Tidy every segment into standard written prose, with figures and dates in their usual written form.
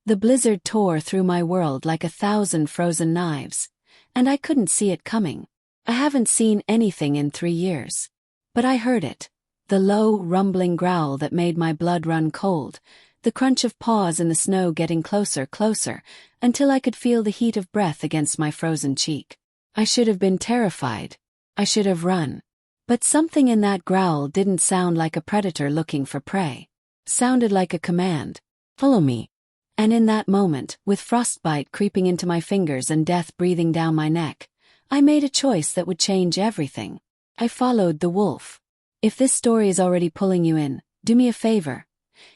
The blizzard tore through my world like 1,000 frozen knives, and I couldn't see it coming. I haven't seen anything in 3 years. But I heard it. The low, rumbling growl that made my blood run cold, the crunch of paws in the snow getting closer, until I could feel the heat of breath against my frozen cheek. I should have been terrified. I should have run. But something in that growl didn't sound like a predator looking for prey. Sounded like a command. Follow me. And in that moment, with frostbite creeping into my fingers and death breathing down my neck, I made a choice that would change everything. I followed the wolf. If this story is already pulling you in, do me a favor.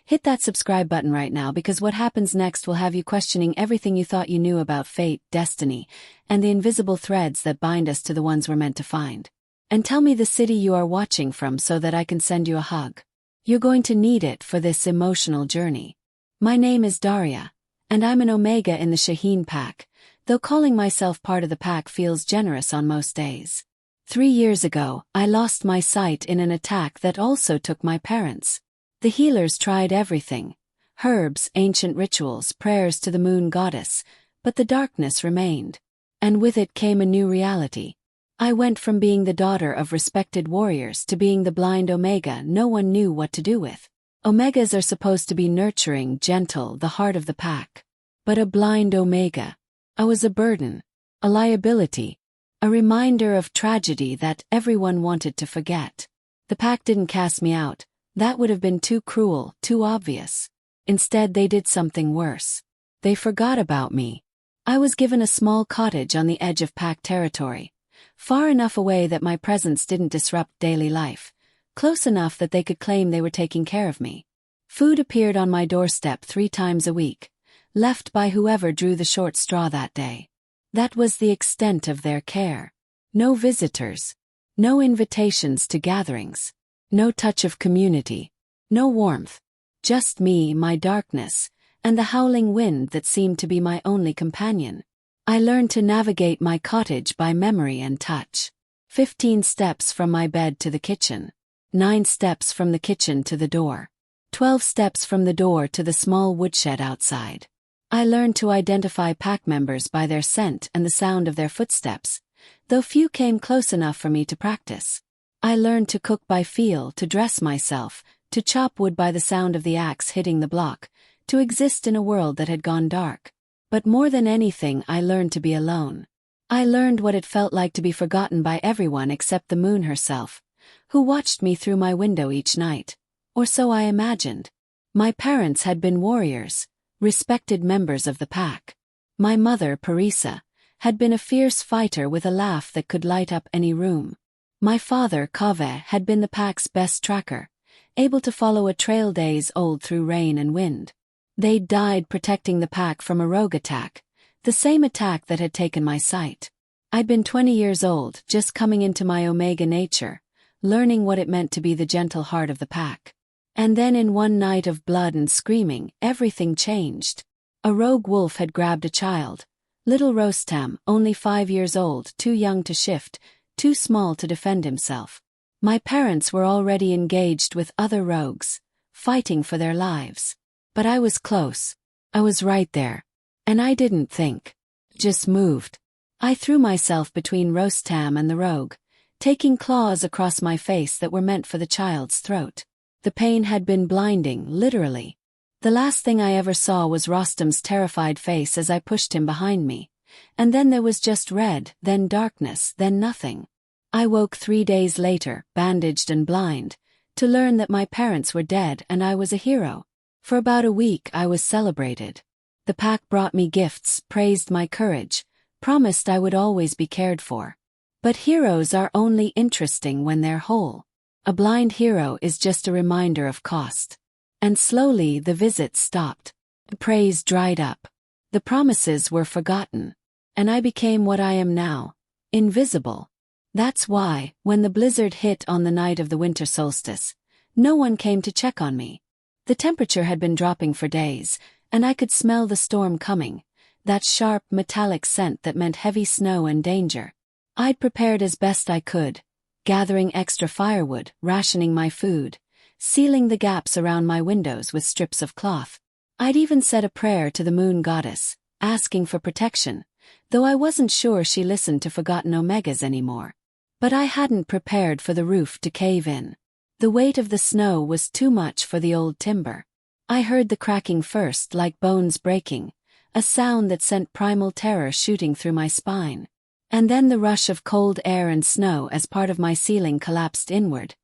Hit that subscribe button right now, because what happens next will have you questioning everything you thought you knew about fate, destiny, and the invisible threads that bind us to the ones we're meant to find. And tell me the city you are watching from so that I can send you a hug. You're going to need it for this emotional journey. My name is Darya, and I'm an Omega in the Shaheen pack, though calling myself part of the pack feels generous on most days. 3 years ago, I lost my sight in an attack that also took my parents. The healers tried everything: herbs, ancient rituals, prayers to the moon goddess, but the darkness remained. And with it came a new reality. I went from being the daughter of respected warriors to being the blind Omega no one knew what to do with. Omegas are supposed to be nurturing, gentle, the heart of the pack. But a blind Omega. I was a burden. A liability. A reminder of tragedy that everyone wanted to forget. The pack didn't cast me out. That would have been too cruel, too obvious. Instead, they did something worse. They forgot about me. I was given a small cottage on the edge of pack territory, far enough away that my presence didn't disrupt daily life, close enough that they could claim they were taking care of me. Food appeared on my doorstep 3 times a week, left by whoever drew the short straw that day. That was the extent of their care. No visitors. No invitations to gatherings. No touch of community. No warmth. Just me, my darkness, and the howling wind that seemed to be my only companion. I learned to navigate my cottage by memory and touch. 15 steps from my bed to the kitchen. 9 steps from the kitchen to the door. 12 steps from the door to the small woodshed outside. I learned to identify pack members by their scent and the sound of their footsteps, though few came close enough for me to practice. I learned to cook by feel, to dress myself, to chop wood by the sound of the axe hitting the block, to exist in a world that had gone dark. But more than anything, I learned to be alone. I learned what it felt like to be forgotten by everyone except the moon herself, who watched me through my window each night. Or so I imagined. My parents had been warriors, respected members of the pack. My mother, Parisa, had been a fierce fighter with a laugh that could light up any room. My father, Kaveh, had been the pack's best tracker, able to follow a trail days old through rain and wind. They'd died protecting the pack from a rogue attack, the same attack that had taken my sight. I'd been 20 years old, just coming into my Omega nature, learning what it meant to be the gentle heart of the pack. And then in one night of blood and screaming, everything changed. A rogue wolf had grabbed a child. Little Rostam, only 5 years old, too young to shift, too small to defend himself. My parents were already engaged with other rogues, fighting for their lives. But I was close. I was right there. And I didn't think. Just moved. I threw myself between Rostam and the rogue, taking claws across my face that were meant for the child's throat. The pain had been blinding, literally. The last thing I ever saw was Rostam's terrified face as I pushed him behind me. And then there was just red, then darkness, then nothing. I woke 3 days later, bandaged and blind, to learn that my parents were dead and I was a hero. For about a week I was celebrated. The pack brought me gifts, praised my courage, promised I would always be cared for. But heroes are only interesting when they're whole. A blind hero is just a reminder of cost. And slowly the visits stopped. The praise dried up. The promises were forgotten. And I became what I am now. Invisible. That's why, when the blizzard hit on the night of the winter solstice, no one came to check on me. The temperature had been dropping for days, and I could smell the storm coming, that sharp metallic scent that meant heavy snow and danger. I'd prepared as best I could, gathering extra firewood, rationing my food, sealing the gaps around my windows with strips of cloth. I'd even said a prayer to the moon goddess, asking for protection, though I wasn't sure she listened to forgotten omegas anymore. But I hadn't prepared for the roof to cave in. The weight of the snow was too much for the old timber. I heard the cracking first, like bones breaking, a sound that sent primal terror shooting through my spine. And then the rush of cold air and snow as part of my ceiling collapsed inward,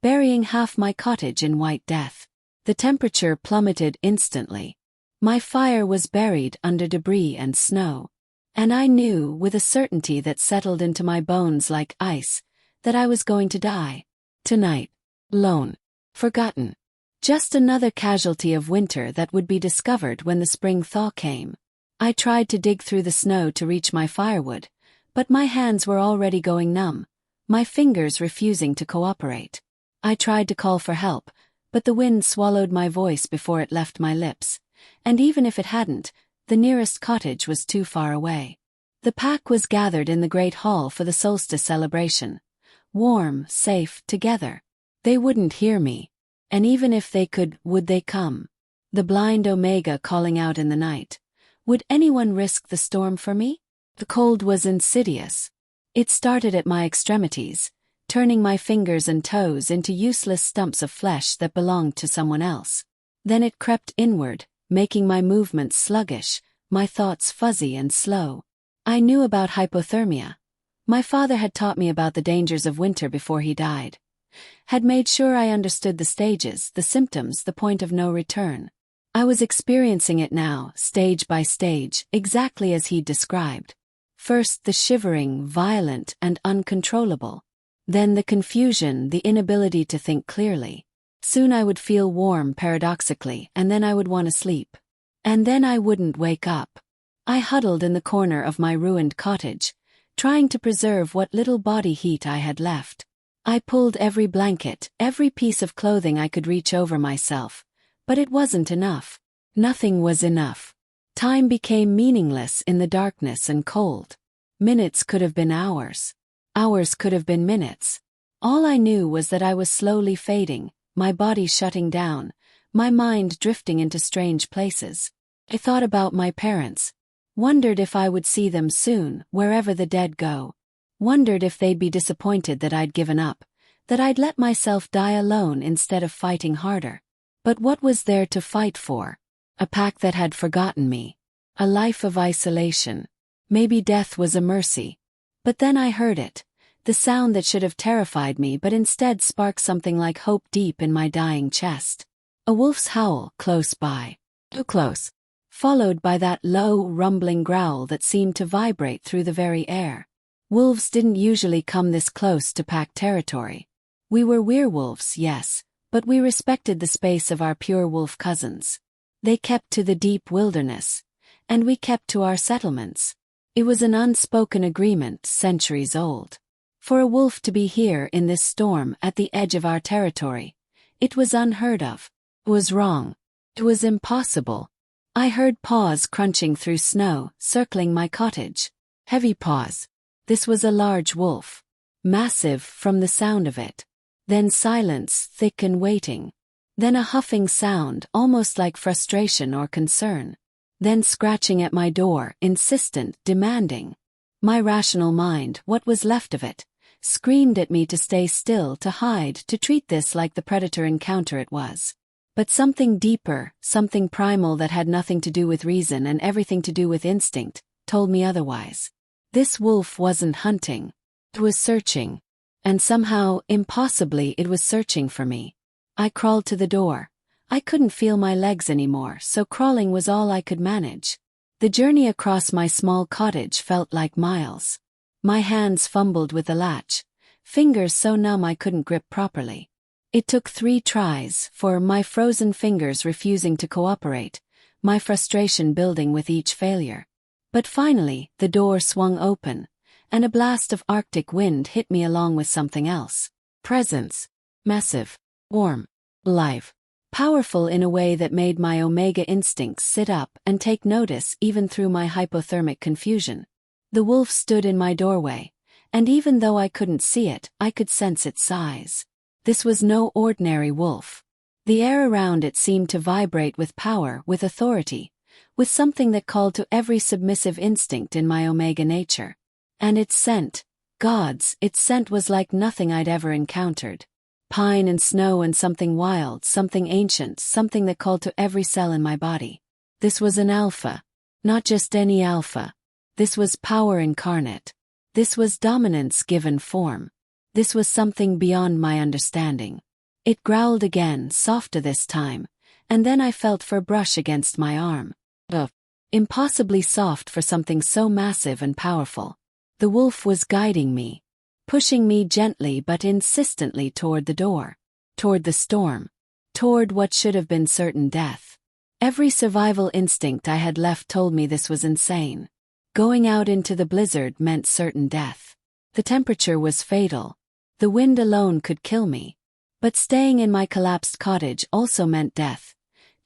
burying half my cottage in white death. The temperature plummeted instantly. My fire was buried under debris and snow. And I knew, with a certainty that settled into my bones like ice, that I was going to die. Tonight. Lone. Forgotten. Just another casualty of winter that would be discovered when the spring thaw came. I tried to dig through the snow to reach my firewood, but my hands were already going numb, my fingers refusing to cooperate. I tried to call for help, but the wind swallowed my voice before it left my lips, and even if it hadn't, the nearest cottage was too far away. The pack was gathered in the great hall for the solstice celebration. Warm, safe, together. They wouldn't hear me. And even if they could, would they come? The blind Omega calling out in the night. Would anyone risk the storm for me? The cold was insidious. It started at my extremities, turning my fingers and toes into useless stumps of flesh that belonged to someone else. Then it crept inward, making my movements sluggish, my thoughts fuzzy and slow. I knew about hypothermia. My father had taught me about the dangers of winter before he died. Had made sure I understood the stages, the symptoms, the point of no return. I was experiencing it now, stage by stage, exactly as he'd described. First the shivering, violent, and uncontrollable. Then the confusion, the inability to think clearly. Soon I would feel warm paradoxically, and then I would want to sleep. And then I wouldn't wake up. I huddled in the corner of my ruined cottage, trying to preserve what little body heat I had left. I pulled every blanket, every piece of clothing I could reach over myself, but it wasn't enough. Nothing was enough. Time became meaningless in the darkness and cold. Minutes could have been hours. Hours could have been minutes. All I knew was that I was slowly fading, my body shutting down, my mind drifting into strange places. I thought about my parents. Wondered if I would see them soon, wherever the dead go. Wondered if they'd be disappointed that I'd given up, that I'd let myself die alone instead of fighting harder. But what was there to fight for? A pack that had forgotten me. A life of isolation. Maybe death was a mercy. But then I heard it. The sound that should have terrified me but instead sparked something like hope deep in my dying chest. A wolf's howl close by. Too close. Followed by that low, rumbling growl that seemed to vibrate through the very air. Wolves didn't usually come this close to pack territory. We were werewolves, yes, but we respected the space of our pure wolf cousins. They kept to the deep wilderness, and we kept to our settlements. It was an unspoken agreement, centuries old. For a wolf to be here in this storm at the edge of our territory, it was unheard of. It was wrong. It was impossible. I heard paws crunching through snow, circling my cottage. Heavy paws. This was a large wolf. Massive from the sound of it. Then silence, thick and waiting. Then a huffing sound, almost like frustration or concern. Then scratching at my door, insistent, demanding. My rational mind, what was left of it, screamed at me to stay still, to hide, to treat this like the predator encounter it was. But something deeper, something primal that had nothing to do with reason and everything to do with instinct, told me otherwise. This wolf wasn't hunting. It was searching. And somehow, impossibly, it was searching for me. I crawled to the door. I couldn't feel my legs anymore, so crawling was all I could manage. The journey across my small cottage felt like miles. My hands fumbled with the latch, fingers so numb I couldn't grip properly. It took 3 tries, for my frozen fingers refusing to cooperate, my frustration building with each failure. But finally, the door swung open, and a blast of Arctic wind hit me along with something else. Presence. Massive. Warm. Alive. Powerful in a way that made my omega instincts sit up and take notice even through my hypothermic confusion. The wolf stood in my doorway, and even though I couldn't see it, I could sense its size. This was no ordinary wolf. The air around it seemed to vibrate with power, with authority, with something that called to every submissive instinct in my omega nature. And its scent, gods, its scent was like nothing I'd ever encountered. Pine and snow and something wild, something ancient, something that called to every cell in my body. This was an alpha. Not just any alpha. This was power incarnate. This was dominance given form. This was something beyond my understanding. It growled again, softer this time, and then I felt fur brush against my arm. Impossibly soft for something so massive and powerful. The wolf was guiding me, pushing me gently but insistently toward the door, toward the storm, toward what should have been certain death. Every survival instinct I had left told me this was insane. Going out into the blizzard meant certain death. The temperature was fatal. The wind alone could kill me. But staying in my collapsed cottage also meant death.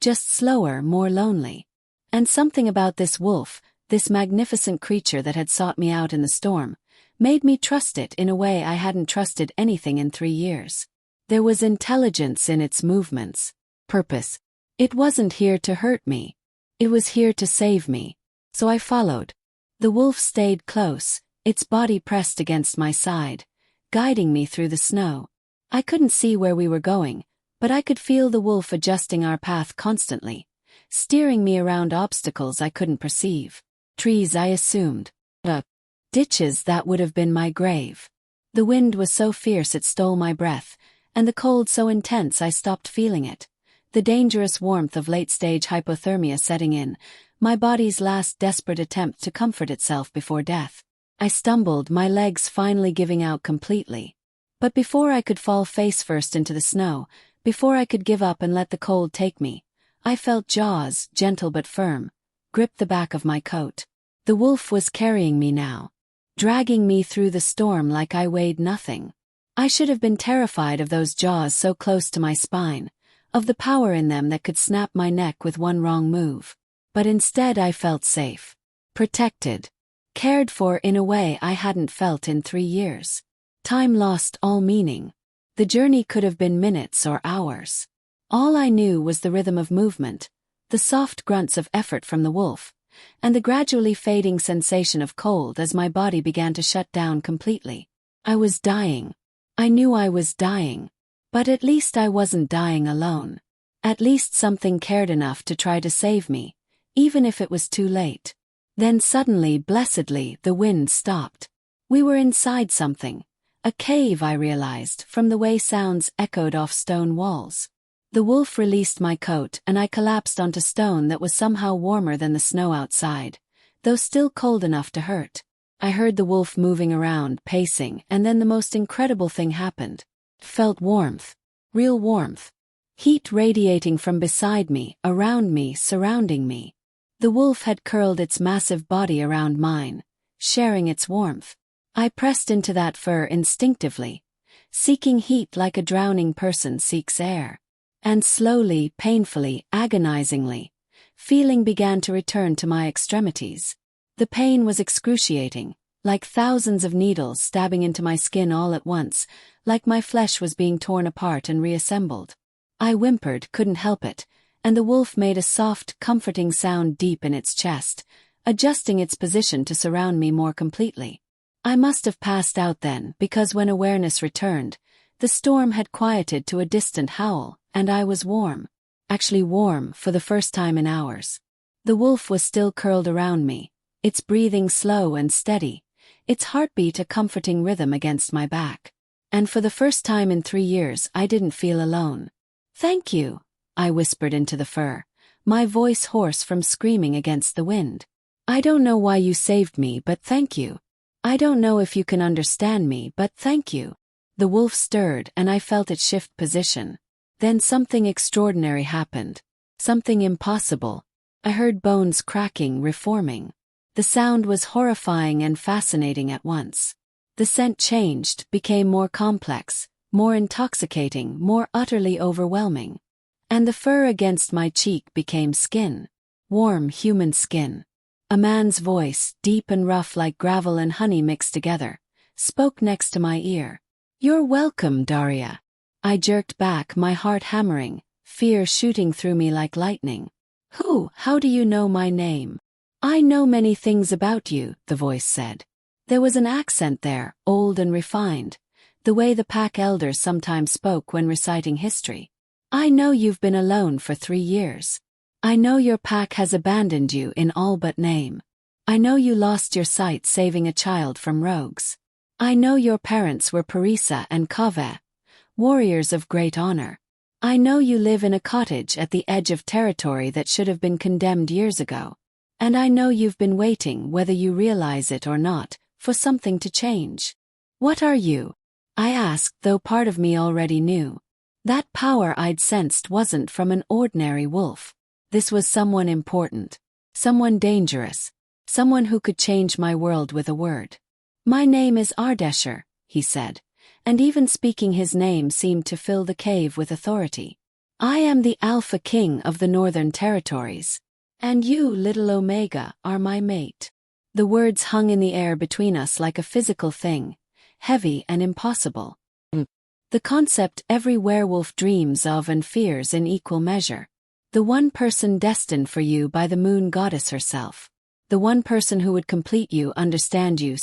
Just slower, more lonely. And something about this wolf, this magnificent creature that had sought me out in the storm, made me trust it in a way I hadn't trusted anything in 3 years. There was intelligence in its movements. Purpose. It wasn't here to hurt me. It was here to save me. So I followed. The wolf stayed close, its body pressed against my side, guiding me through the snow. I couldn't see where we were going, but I could feel the wolf adjusting our path constantly, steering me around obstacles I couldn't perceive. Trees, I assumed. Ditches that would have been my grave. The wind was so fierce it stole my breath, and the cold so intense I stopped feeling it. The dangerous warmth of late-stage hypothermia setting in, my body's last desperate attempt to comfort itself before death. I stumbled, my legs finally giving out completely. But before I could fall face first into the snow, before I could give up and let the cold take me, I felt jaws, gentle but firm, grip the back of my coat. The wolf was carrying me now, dragging me through the storm like I weighed nothing. I should have been terrified of those jaws so close to my spine, of the power in them that could snap my neck with one wrong move. But instead I felt safe, protected, cared for in a way I hadn't felt in 3 years. Time lost all meaning. The journey could have been minutes or hours. All I knew was the rhythm of movement, the soft grunts of effort from the wolf, and the gradually fading sensation of cold as my body began to shut down completely. I was dying. I knew I was dying. But at least I wasn't dying alone. At least something cared enough to try to save me, even if it was too late. Then suddenly, blessedly, the wind stopped. We were inside something. A cave, I realized, from the way sounds echoed off stone walls. The wolf released my coat and I collapsed onto stone that was somehow warmer than the snow outside, though still cold enough to hurt. I heard the wolf moving around, pacing, and then the most incredible thing happened. Felt warmth. Real warmth. Heat radiating from beside me, around me, surrounding me. The wolf had curled its massive body around mine, sharing its warmth. I pressed into that fur instinctively, seeking heat like a drowning person seeks air. And slowly, painfully, agonizingly, feeling began to return to my extremities. The pain was excruciating, like thousands of needles stabbing into my skin all at once, like my flesh was being torn apart and reassembled. I whimpered, couldn't help it, and the wolf made a soft, comforting sound deep in its chest, adjusting its position to surround me more completely. I must have passed out then, because when awareness returned, the storm had quieted to a distant howl, and I was warm. Actually warm, for the first time in hours. The wolf was still curled around me, its breathing slow and steady, its heartbeat a comforting rhythm against my back. And for the first time in 3 years I didn't feel alone. "Thank you," I whispered into the fur, my voice hoarse from screaming against the wind. "I don't know why you saved me, but thank you. I don't know if you can understand me, but thank you." The wolf stirred and I felt it shift position. Then something extraordinary happened. Something impossible. I heard bones cracking, reforming. The sound was horrifying and fascinating at once. The scent changed, became more complex, more intoxicating, more utterly overwhelming. And the fur against my cheek became skin. Warm human skin. A man's voice, deep and rough like gravel and honey mixed together, spoke next to my ear. "You're welcome, Darya." I jerked back, my heart hammering, fear shooting through me like lightning. How do you know my name? I know many things about you, the voice said. There was an accent there, old and refined, the way the pack elders sometimes spoke when reciting history. I know you've been alone for 3 years. I know your pack has abandoned you in all but name. I know you lost your sight saving a child from rogues. I know your parents were Parisa and Kaveh, warriors of great honor. I know you live in a cottage at the edge of territory that should have been condemned years ago. And I know you've been waiting, whether you realize it or not, for something to change. What are you? I asked, though part of me already knew. That power I'd sensed wasn't from an ordinary wolf. This was someone important. Someone dangerous. Someone who could change my world with a word. My name is Ardeshir, he said, and even speaking his name seemed to fill the cave with authority. I am the Alpha King of the Northern Territories. And you, little Omega, are my mate. The words hung in the air between us like a physical thing, heavy and impossible. The concept every werewolf dreams of and fears in equal measure. The one person destined for you by the moon goddess herself. The one person who would complete you, understand you,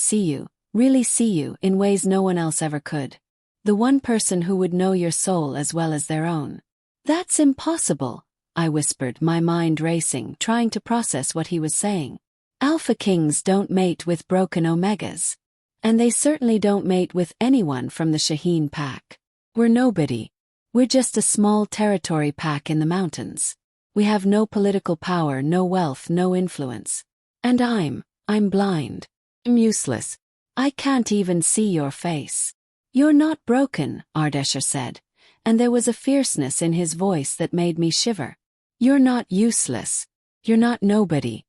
really see you in ways no one else ever could. The one person who would know your soul as well as their own. That's impossible, I whispered, my mind racing, trying to process what he was saying. Alpha Kings don't mate with broken Omegas. And they certainly don't mate with anyone from the Shaheen pack. We're nobody. We're just a small territory pack in the mountains. We have no political power, no wealth, no influence. And I'm blind. I'm useless. I can't even see your face. You're not broken, Ardeshir said, and there was a fierceness in his voice that made me shiver. You're not useless. You're not nobody.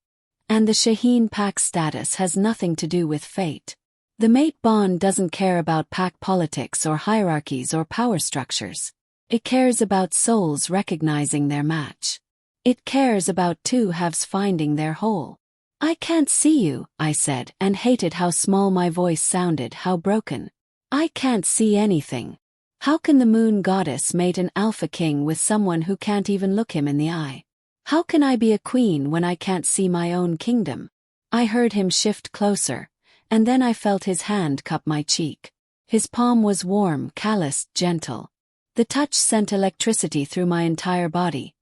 And the Shaheen pack status has nothing to do with fate. The mate bond doesn't care about pack politics or hierarchies or power structures. It cares about souls recognizing their match. It cares about two halves finding their whole. I can't see you, I said, and hated how small my voice sounded, how broken. I can't see anything. How can the moon goddess mate an alpha king with someone who can't even look him in the eye? How can I be a queen when I can't see my own kingdom? I heard him shift closer, and then I felt his hand cup my cheek. His palm was warm, calloused, gentle. The touch sent electricity through my entire body,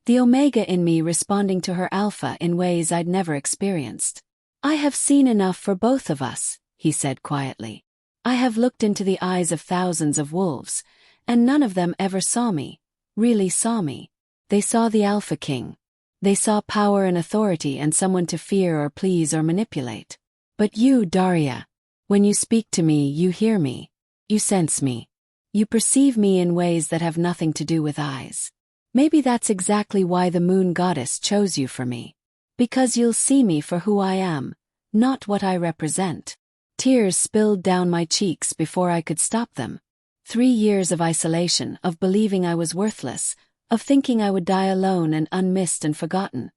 the Omega in me responding to her alpha in ways I'd never experienced. I have seen enough for both of us, he said quietly. I have looked into the eyes of thousands of wolves, and none of them ever saw me, really saw me. They saw the Alpha King. They saw power and authority and someone to fear or please or manipulate. But you, Darya, when you speak to me, you hear me. You sense me. You perceive me in ways that have nothing to do with eyes. Maybe that's exactly why the moon goddess chose you for me. Because you'll see me for who I am, not what I represent. Tears spilled down my cheeks before I could stop them. 3 years of isolation, of believing I was worthless, of thinking I would die alone and unmissed and forgotten.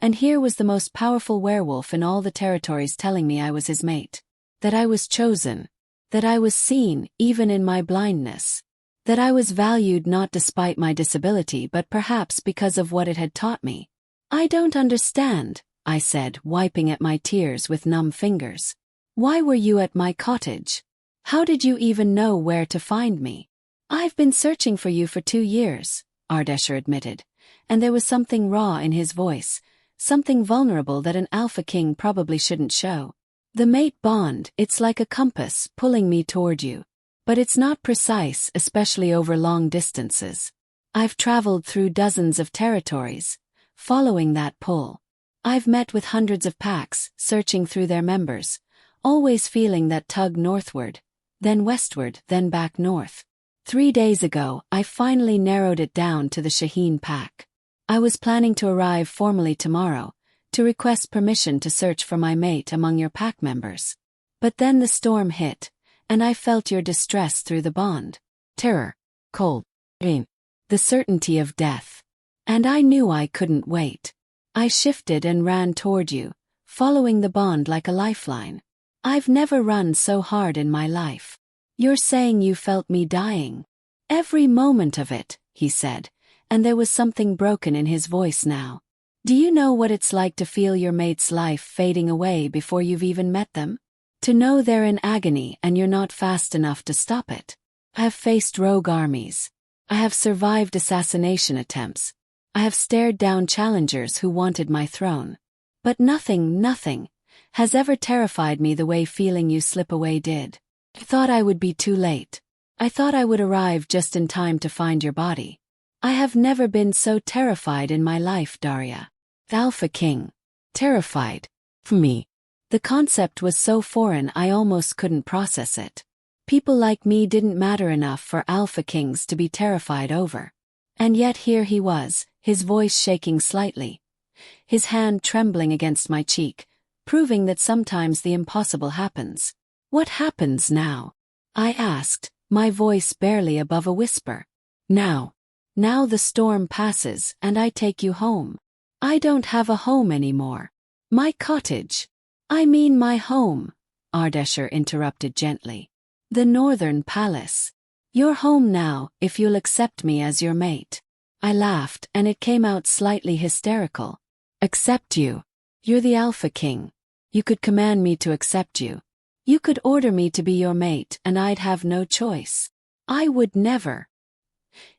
And here was the most powerful werewolf in all the territories telling me I was his mate. That I was chosen. That I was seen, even in my blindness. That I was valued not despite my disability but perhaps because of what it had taught me. I don't understand, I said, wiping at my tears with numb fingers. Why were you at my cottage? How did you even know where to find me? I've been searching for you for 2 years, Ardeshir admitted, and there was something raw in his voice, something vulnerable that an alpha king probably shouldn't show. The mate bond, it's like a compass pulling me toward you. But it's not precise, especially over long distances. I've traveled through dozens of territories, following that pull. I've met with hundreds of packs, searching through their members, always feeling that tug northward, then westward, then back north. 3 days ago, I finally narrowed it down to the Shaheen pack. I was planning to arrive formally tomorrow, to request permission to search for my mate among your pack members. But then the storm hit, and I felt your distress through the bond. Terror, cold, pain, the certainty of death. And I knew I couldn't wait. I shifted and ran toward you, following the bond like a lifeline. I've never run so hard in my life. You're saying you felt me dying. Every moment of it, he said, and there was something broken in his voice now. Do you know what it's like to feel your mate's life fading away before you've even met them? To know they're in agony and you're not fast enough to stop it. I have faced rogue armies. I have survived assassination attempts. I have stared down challengers who wanted my throne. But nothing has ever terrified me the way feeling you slip away did. I thought I would be too late. I thought I would arrive just in time to find your body. I have never been so terrified in my life, Darya. Alpha King. Terrified. For me. The concept was so foreign I almost couldn't process it. People like me didn't matter enough for Alpha Kings to be terrified over. And yet here he was, his voice shaking slightly, his hand trembling against my cheek, proving that sometimes the impossible happens. What happens now? I asked, my voice barely above a whisper. Now the storm passes and I take you home. I don't have a home anymore. My cottage. I mean my home, Ardeshir interrupted gently. The Northern Palace. You're home now, if you'll accept me as your mate. I laughed and it came out slightly hysterical. Accept you? You're the Alpha King. You could command me to accept you. You could order me to be your mate and I'd have no choice. I would never.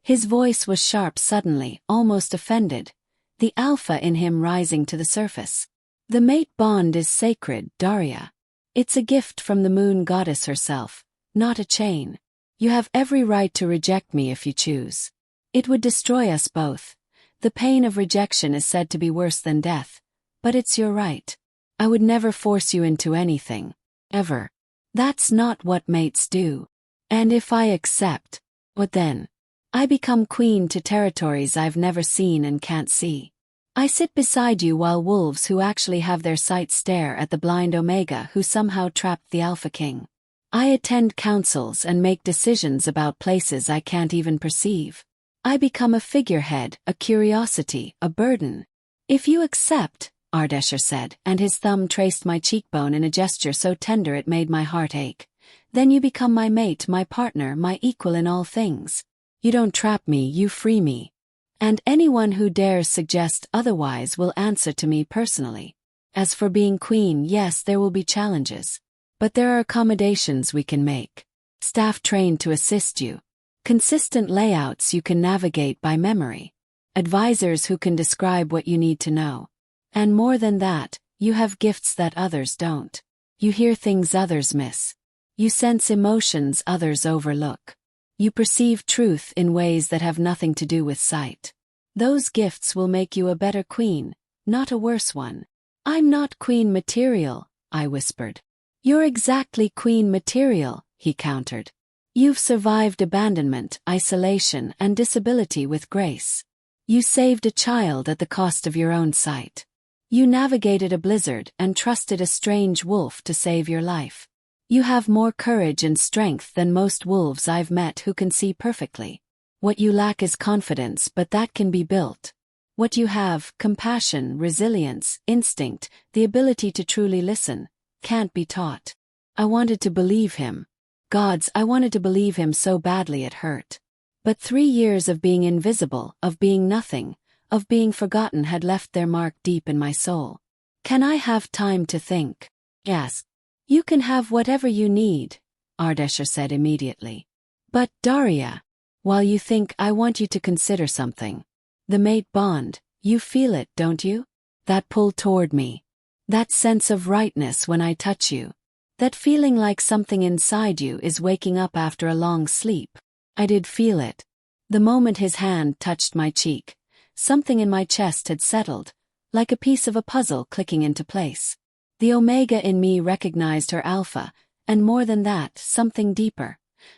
His voice was sharp suddenly, almost offended, the alpha in him rising to the surface. The mate bond is sacred, Darya. It's a gift from the moon goddess herself, not a chain. You have every right to reject me if you choose. It would destroy us both. The pain of rejection is said to be worse than death, but it's your right. I would never force you into anything. Ever. That's not what mates do. And if I accept, what then? I become queen to territories I've never seen and can't see. I sit beside you while wolves who actually have their sights stare at the blind Omega who somehow trapped the Alpha King. I attend councils and make decisions about places I can't even perceive. I become a figurehead, a curiosity, a burden. If you accept, Ardeshir said, and his thumb traced my cheekbone in a gesture so tender it made my heart ache, then you become my mate, my partner, my equal in all things. You don't trap me, you free me. And anyone who dares suggest otherwise will answer to me personally. As for being queen, yes, there will be challenges. But there are accommodations we can make. Staff trained to assist you. Consistent layouts you can navigate by memory. Advisors who can describe what you need to know. And more than that, you have gifts that others don't. You hear things others miss. You sense emotions others overlook. You perceive truth in ways that have nothing to do with sight. Those gifts will make you a better queen, not a worse one. I'm not queen material, I whispered. You're exactly queen material, he countered. You've survived abandonment, isolation, and disability with grace. You saved a child at the cost of your own sight. You navigated a blizzard and trusted a strange wolf to save your life. You have more courage and strength than most wolves I've met who can see perfectly. What you lack is confidence, but that can be built. What you have, compassion, resilience, instinct, the ability to truly listen, can't be taught. I wanted to believe him. Gods, I wanted to believe him so badly it hurt. But 3 years of being invisible, of being nothing, of being forgotten had left their mark deep in my soul. Can I have time to think? Yes. You can have whatever you need, Ardeshir said immediately. But Darya, while you think, I want you to consider something. The mate bond, you feel it, don't you? That pull toward me. That sense of rightness when I touch you. That feeling like something inside you is waking up after a long sleep. I did feel it. The moment his hand touched my cheek, something in my chest had settled, like a piece of a puzzle clicking into place. The Omega in me recognized her alpha, and more than that, something deeper.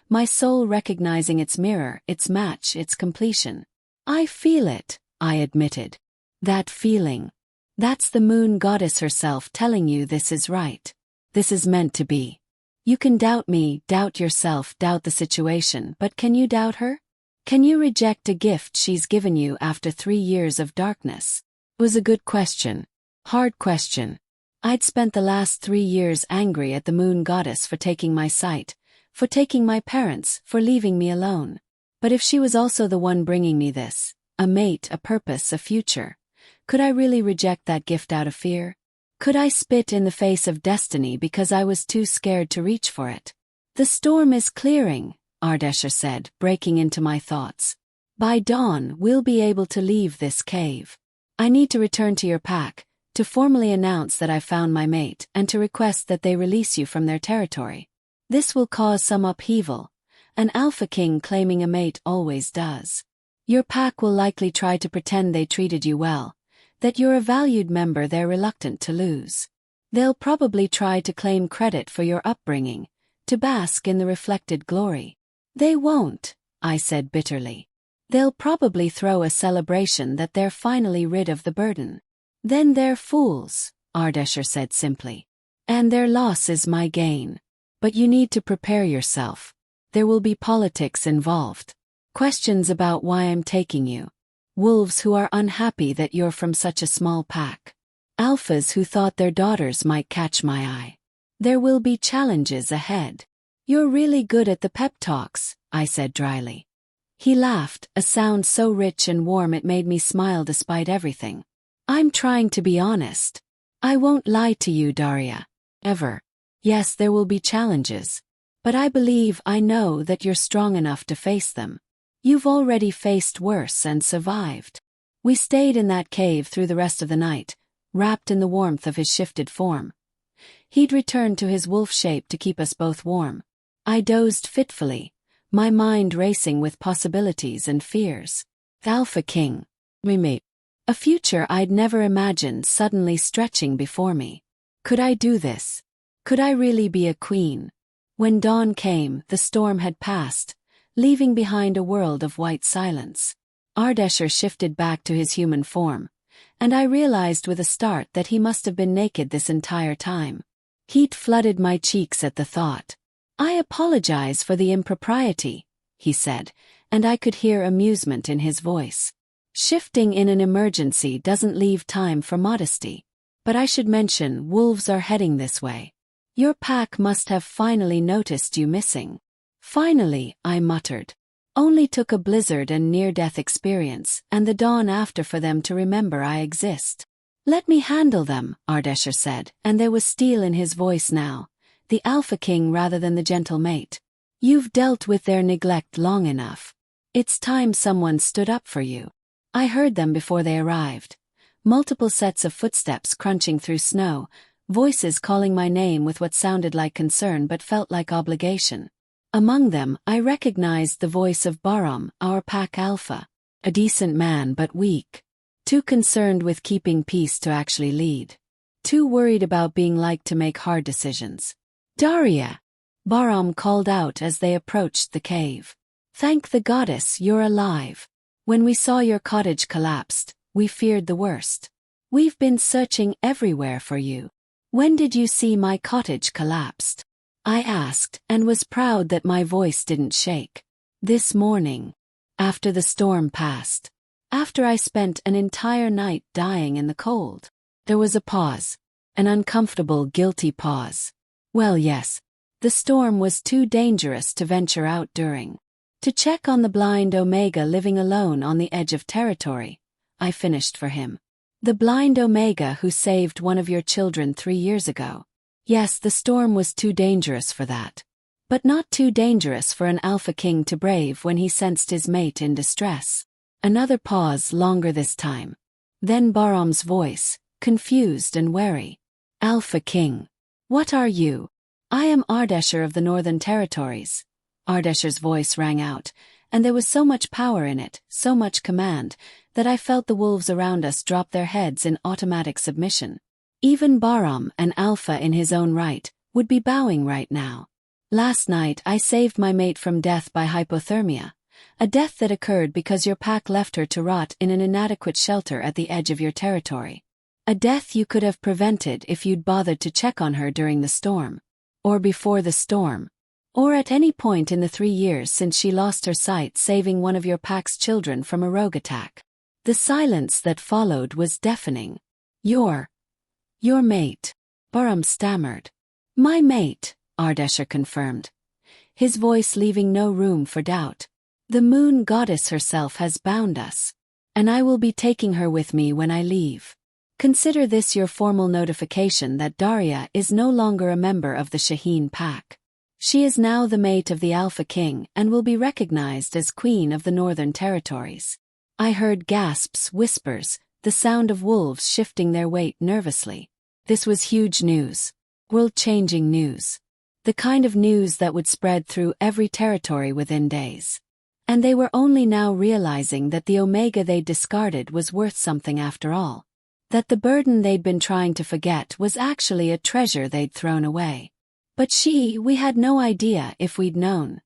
My soul recognizing its mirror, its match, its completion. I feel it, I admitted. That feeling. That's the moon goddess herself telling you this is right. This is meant to be. You can doubt me, doubt yourself, doubt the situation, but can you doubt her? Can you reject a gift she's given you after 3 years of darkness? It was a good question. Hard question. I'd spent the last 3 years angry at the moon goddess for taking my sight, for taking my parents, for leaving me alone. But if she was also the one bringing me this, a mate, a purpose, a future. Could I really reject that gift out of fear? Could I spit in the face of destiny because I was too scared to reach for it? The storm is clearing, Ardeshir said, breaking into my thoughts. By dawn, we'll be able to leave this cave. I need to return to your pack, to formally announce that I've found my mate and to request that they release you from their territory. This will cause some upheaval. An alpha king claiming a mate always does. Your pack will likely try to pretend they treated you well, that you're a valued member they're reluctant to lose. They'll probably try to claim credit for your upbringing, to bask in the reflected glory. They won't, I said bitterly. They'll probably throw a celebration that they're finally rid of the burden. Then they're fools, Ardeshir said simply. And their loss is my gain. But you need to prepare yourself. There will be politics involved. Questions about why I'm taking you. Wolves who are unhappy that you're from such a small pack. Alphas who thought their daughters might catch my eye. There will be challenges ahead. You're really good at the pep talks, I said dryly. He laughed, a sound so rich and warm it made me smile despite everything. I'm trying to be honest. I won't lie to you, Darya. Ever. Yes, there will be challenges. But I believe I know that you're strong enough to face them. You've already faced worse and survived. We stayed in that cave through the rest of the night, wrapped in the warmth of his shifted form. He'd returned to his wolf shape to keep us both warm. I dozed fitfully, my mind racing with possibilities and fears. Alpha King. Me. A future I'd never imagined suddenly stretching before me. Could I do this? Could I really be a queen? When dawn came, the storm had passed, leaving behind a world of white silence. Ardeshir shifted back to his human form, and I realized with a start that he must have been naked this entire time. Heat flooded my cheeks at the thought. I apologize for the impropriety, he said, and I could hear amusement in his voice. Shifting in an emergency doesn't leave time for modesty. But I should mention, wolves are heading this way. Your pack must have finally noticed you missing. Finally, I muttered. Only took a blizzard and near-death experience, and the dawn after for them to remember I exist. Let me handle them, Ardeshir said, and there was steel in his voice now. The Alpha King rather than the gentle mate. You've dealt with their neglect long enough. It's time someone stood up for you. I heard them before they arrived. Multiple sets of footsteps crunching through snow, voices calling my name with what sounded like concern but felt like obligation. Among them, I recognized the voice of Baram, our pack alpha. A decent man but weak. Too concerned with keeping peace to actually lead. Too worried about being liked to make hard decisions. Darya! Baram called out as they approached the cave. Thank the goddess you're alive. When we saw your cottage collapsed, we feared the worst. We've been searching everywhere for you. When did you see my cottage collapsed? I asked, and was proud that my voice didn't shake. This morning. After the storm passed. After I spent an entire night dying in the cold. There was a pause. An uncomfortable, guilty pause. Well, yes. The storm was too dangerous to venture out during. To check on the blind Omega living alone on the edge of territory, I finished for him. The blind Omega who saved one of your children 3 years ago. Yes, the storm was too dangerous for that. But not too dangerous for an Alpha King to brave when he sensed his mate in distress. Another pause, longer this time. Then Baram's voice, confused and wary. Alpha King. What are you? I am Ardeshir of the Northern Territories. Ardeshir's voice rang out, and there was so much power in it, so much command, that I felt the wolves around us drop their heads in automatic submission. Even Baram, an alpha in his own right, would be bowing right now. Last night I saved my mate from death by hypothermia, a death that occurred because your pack left her to rot in an inadequate shelter at the edge of your territory. A death you could have prevented if you'd bothered to check on her during the storm. Or before the storm. Or at any point in the 3 years since she lost her sight saving one of your pack's children from a rogue attack. The silence that followed was deafening. Your mate. Baram stammered. My mate, Ardeshir confirmed. His voice leaving no room for doubt. The moon goddess herself has bound us. and I will be taking her with me when I leave. Consider this your formal notification that Darya is no longer a member of the Shaheen pack. She is now the mate of the Alpha King and will be recognized as Queen of the Northern Territories." I heard gasps, whispers, the sound of wolves shifting their weight nervously. This was huge news. World-changing news. The kind of news that would spread through every territory within days. And they were only now realizing that the Omega they'd discarded was worth something after all. That the burden they'd been trying to forget was actually a treasure they'd thrown away. But we had no idea if we'd known.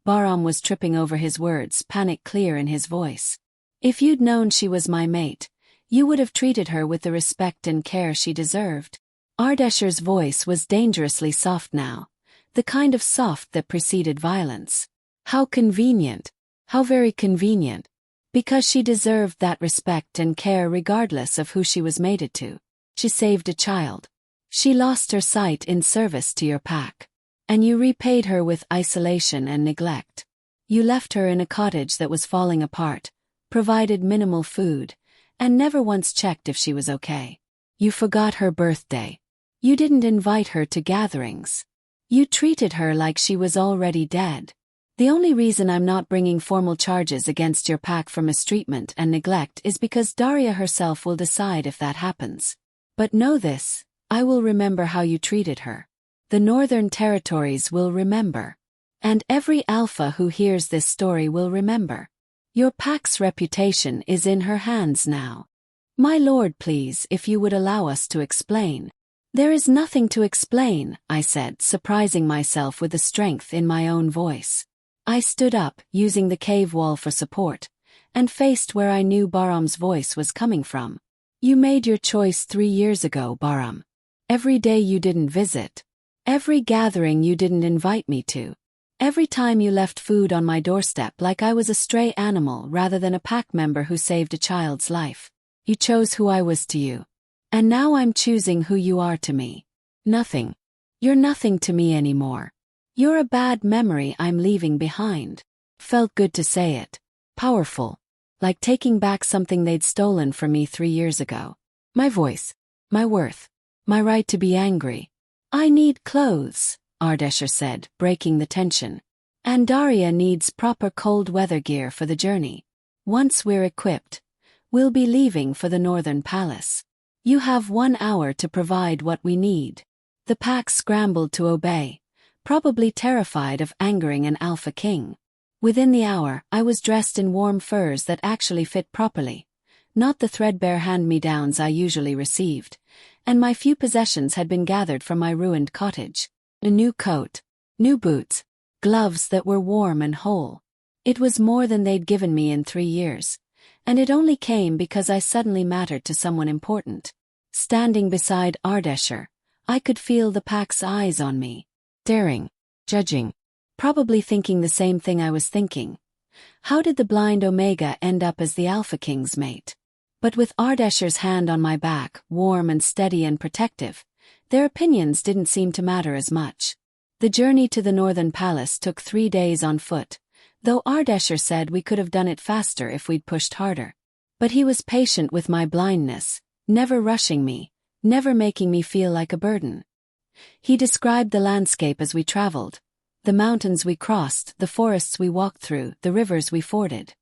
Bahram was tripping over his words, panic clear in his voice. "If you'd known she was my mate, you would have treated her with the respect and care she deserved." Ardeshir's voice was dangerously soft now, the kind of soft that preceded violence. How convenient. How very convenient. Because she deserved that respect and care regardless of who she was mated to. She saved a child. She lost her sight in service to your pack. And you repaid her with isolation and neglect. You left her in a cottage that was falling apart, provided minimal food, and never once checked if she was okay. You forgot her birthday. You didn't invite her to gatherings. You treated her like she was already dead. The only reason I'm not bringing formal charges against your pack for mistreatment and neglect is because Darya herself will decide if that happens. But know this, I will remember how you treated her. The Northern Territories will remember. And every alpha who hears this story will remember. Your pack's reputation is in her hands now. My lord, please, if you would allow us to explain. There is nothing to explain, I said, surprising myself with the strength in my own voice. I stood up, using the cave wall for support, and faced where I knew Bahram's voice was coming from. You made your choice 3 years ago, Bahram. Every day you didn't visit. Every gathering you didn't invite me to. Every time you left food on my doorstep like I was a stray animal rather than a pack member who saved a child's life. You chose who I was to you. And now I'm choosing who you are to me. Nothing. You're nothing to me anymore. You're a bad memory I'm leaving behind. Felt good to say it. Powerful. Like taking back something they'd stolen from me 3 years ago. My voice. My worth. My right to be angry. I need clothes, Ardeshir said, breaking the tension. And Darya needs proper cold weather gear for the journey. Once we're equipped, we'll be leaving for the Northern Palace. You have 1 hour to provide what we need. The pack scrambled to obey, probably terrified of angering an Alpha King. Within the hour, I was dressed in warm furs that actually fit properly, not the threadbare hand-me-downs I usually received, and my few possessions had been gathered from my ruined cottage. A new coat, new boots, gloves that were warm and whole. It was more than they'd given me in 3 years. And it only came because I suddenly mattered to someone important. Standing beside Ardeshir, I could feel the pack's eyes on me. Staring, judging, probably thinking the same thing I was thinking. How did the blind Omega end up as the Alpha King's mate? But with Ardeshir's hand on my back, warm and steady and protective, their opinions didn't seem to matter as much. The journey to the Northern Palace took 3 days on foot. Though Ardeshir said we could have done it faster if we'd pushed harder. But he was patient with my blindness, never rushing me, never making me feel like a burden. He described the landscape as we traveled, the mountains we crossed, the forests we walked through, the rivers we forded.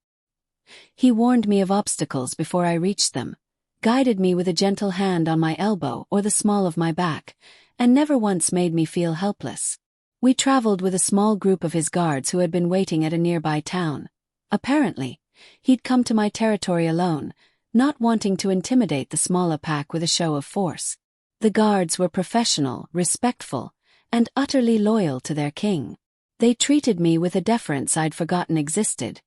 He warned me of obstacles before I reached them, guided me with a gentle hand on my elbow or the small of my back, and never once made me feel helpless. We traveled with a small group of his guards who had been waiting at a nearby town. Apparently, he'd come to my territory alone, not wanting to intimidate the smaller pack with a show of force. The guards were professional, respectful, and utterly loyal to their king. They treated me with a deference I'd forgotten existed,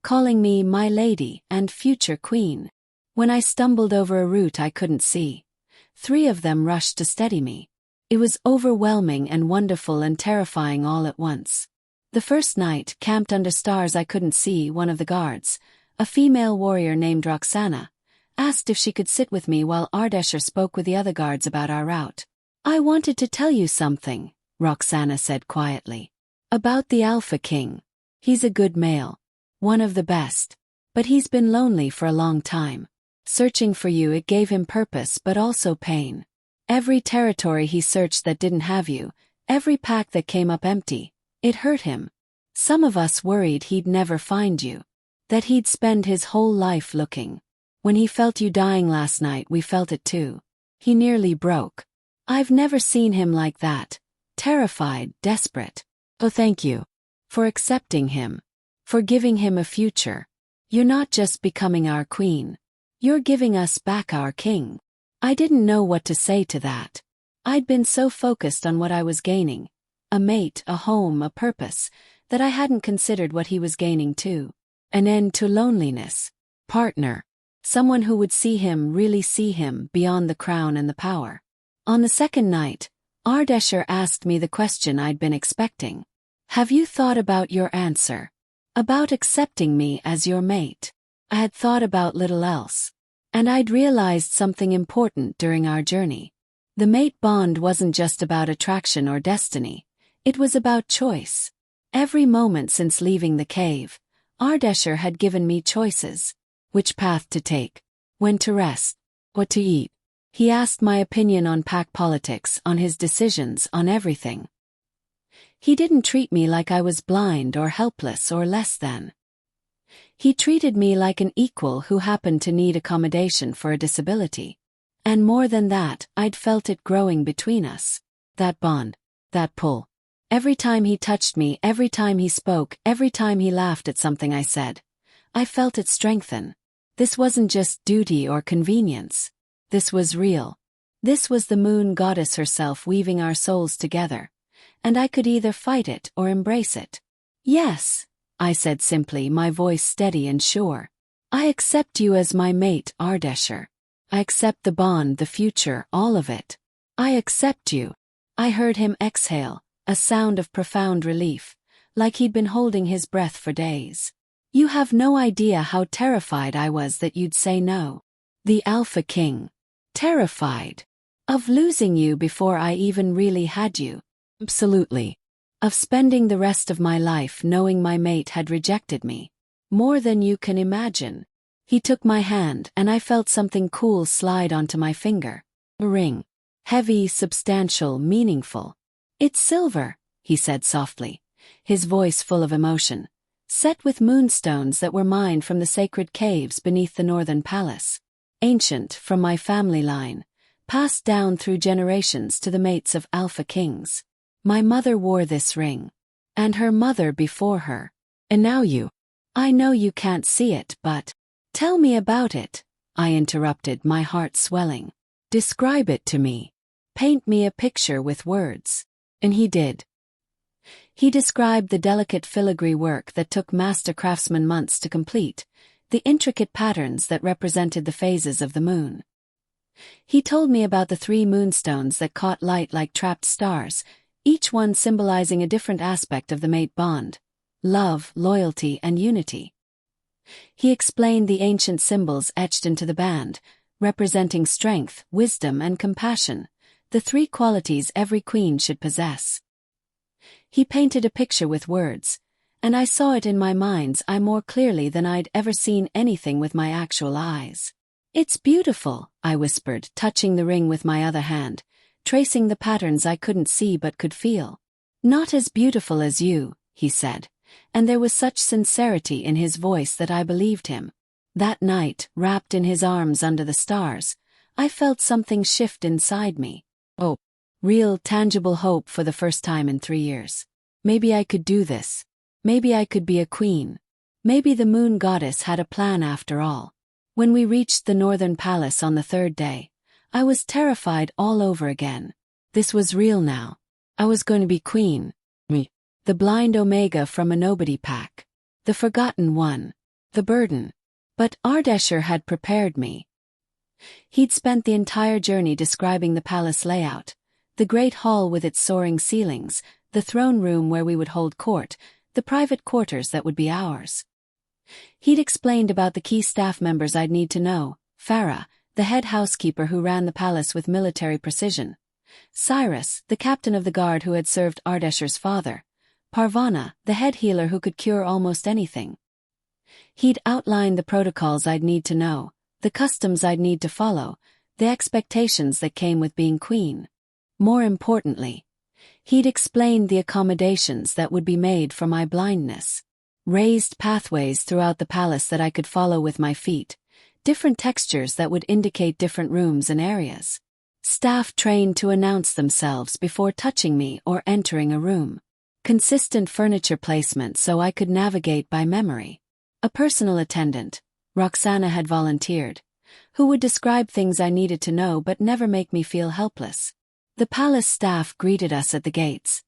calling me my lady and future queen. When I stumbled over a route I couldn't see, 3 of them rushed to steady me. It was overwhelming and wonderful and terrifying all at once. The first night, camped under stars I couldn't see, one of the guards, a female warrior named Roxana, asked if she could sit with me while Ardeshir spoke with the other guards about our route. I wanted to tell you something, Roxana said quietly. About the Alpha King. He's a good male. One of the best. But he's been lonely for a long time. Searching for you, it gave him purpose but also pain. Every territory he searched that didn't have you, every pack that came up empty, it hurt him. Some of us worried he'd never find you, that he'd spend his whole life looking. When he felt you dying last night, we felt it too. He nearly broke. I've never seen him like that. Terrified, desperate. Oh, thank you. For accepting him. For giving him a future. You're not just becoming our queen. You're giving us back our king. I didn't know what to say to that. I'd been so focused on what I was gaining. A mate, a home, a purpose, that I hadn't considered what he was gaining too. An end to loneliness. Partner. Someone who would see him, really see him, beyond the crown and the power. On the second night, Ardeshir asked me the question I'd been expecting. Have you thought about your answer? About accepting me as your mate? I had thought about little else. And I'd realized something important during our journey. The mate bond wasn't just about attraction or destiny. It was about choice. Every moment since leaving the cave, Ardeshir had given me choices. Which path to take, when to rest, what to eat. He asked my opinion on pack politics, on his decisions, on everything. He didn't treat me like I was blind or helpless or less than. He treated me like an equal who happened to need accommodation for a disability. And more than that, I'd felt it growing between us. That bond, that pull. Every time he touched me, every time he spoke, every time he laughed at something I said, I felt it strengthen. This wasn't just duty or convenience. This was real. This was the moon goddess herself weaving our souls together. And I could either fight it or embrace it. Yes, I said simply, my voice steady and sure. I accept you as my mate, Ardeshir. I accept the bond, the future, all of it. I accept you. I heard him exhale, a sound of profound relief, like he'd been holding his breath for days. You have no idea how terrified I was that you'd say no. The Alpha King. Terrified. Of losing you before I even really had you. Absolutely. Of spending the rest of my life knowing my mate had rejected me. More than you can imagine. He took my hand and I felt something cool slide onto my finger. A ring. Heavy, substantial, meaningful. It's silver, he said softly, his voice full of emotion. Set with moonstones that were mine from the sacred caves beneath the northern palace. Ancient, from my family line, passed down through generations to the mates of Alpha Kings. My mother wore this ring. And her mother before her. And now you. I know you can't see it, but... Tell me about it, I interrupted, my heart swelling. Describe it to me. Paint me a picture with words. And he did. He described the delicate filigree work that took master craftsmen months to complete, the intricate patterns that represented the phases of the moon. He told me about the 3 moonstones that caught light like trapped stars, each one symbolizing a different aspect of the mate bond: love, loyalty, and unity. He explained the ancient symbols etched into the band, representing strength, wisdom, and compassion, the 3 qualities every queen should possess. He painted a picture with words, and I saw it in my mind's eye more clearly than I'd ever seen anything with my actual eyes. It's beautiful, I whispered, touching the ring with my other hand, tracing the patterns I couldn't see but could feel. Not as beautiful as you, he said, and there was such sincerity in his voice that I believed him. That night, wrapped in his arms under the stars, I felt something shift inside me. Oh, real, tangible hope for the first time in 3 years. Maybe I could do this. Maybe I could be a queen. Maybe the moon goddess had a plan after all. When we reached the northern palace on the 3rd day, I was terrified all over again. This was real now. I was going to be queen. Me. The blind Omega from a nobody pack. The forgotten one. The burden. But Ardeshir had prepared me. He'd spent the entire journey describing the palace layout, the great hall with its soaring ceilings, the throne room where we would hold court, the private quarters that would be ours. He'd explained about the key staff members I'd need to know: Farah, the head housekeeper who ran the palace with military precision; Cyrus, the captain of the guard who had served Ardeshir's father; Parvana, the head healer who could cure almost anything. He'd outlined the protocols I'd need to know, the customs I'd need to follow, the expectations that came with being queen. More importantly, he'd explained the accommodations that would be made for my blindness. Raised pathways throughout the palace that I could follow with my feet, different textures that would indicate different rooms and areas. Staff trained to announce themselves before touching me or entering a room. Consistent furniture placement so I could navigate by memory. A personal attendant, Roxana had volunteered, who would describe things I needed to know but never make me feel helpless. The palace staff greeted us at the gates,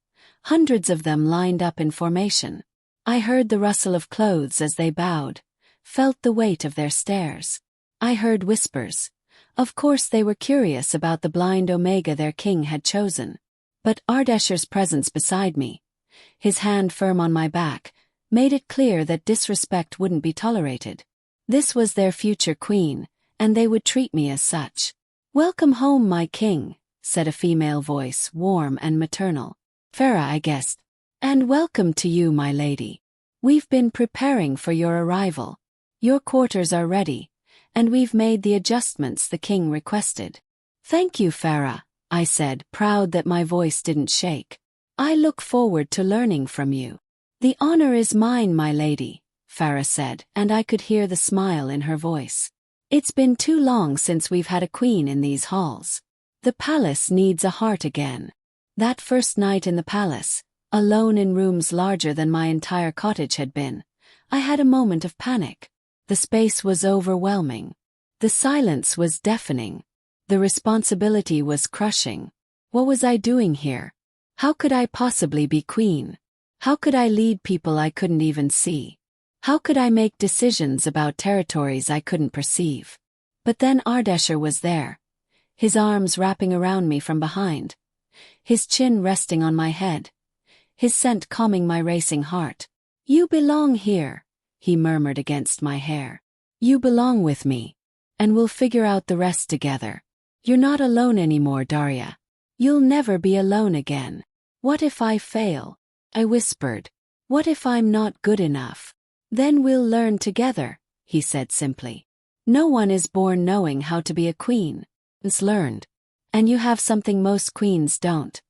hundreds of them lined up in formation. I heard the rustle of clothes as they bowed, felt the weight of their stares. I heard whispers. Of course they were curious about the blind Omega their king had chosen. But Ardeshir's presence beside me, his hand firm on my back, made it clear that disrespect wouldn't be tolerated. This was their future queen, and they would treat me as such. "Welcome home, my king," said a female voice, warm and maternal. "Farah, I guessed. And welcome to you, my lady. We've been preparing for your arrival. Your quarters are ready, and we've made the adjustments the king requested." "Thank you, Farah," I said, proud that my voice didn't shake. "I look forward to learning from you." "The honor is mine, my lady," Farah said, and I could hear the smile in her voice. "It's been too long since we've had a queen in these halls. The palace needs a heart again." That first night in the palace, alone in rooms larger than my entire cottage had been, I had a moment of panic. The space was overwhelming. The silence was deafening. The responsibility was crushing. What was I doing here? How could I possibly be queen? How could I lead people I couldn't even see? How could I make decisions about territories I couldn't perceive? But then Ardeshir was there, his arms wrapping around me from behind, his chin resting on my head, his scent calming my racing heart. "You belong here," he murmured against my hair. "You belong with me, and we'll figure out the rest together. You're not alone anymore, Darya. You'll never be alone again." "What if I fail?" I whispered. "What if I'm not good enough?" "Then we'll learn together," he said simply. "No one is born knowing how to be a queen. It's learned. And you have something most queens don't.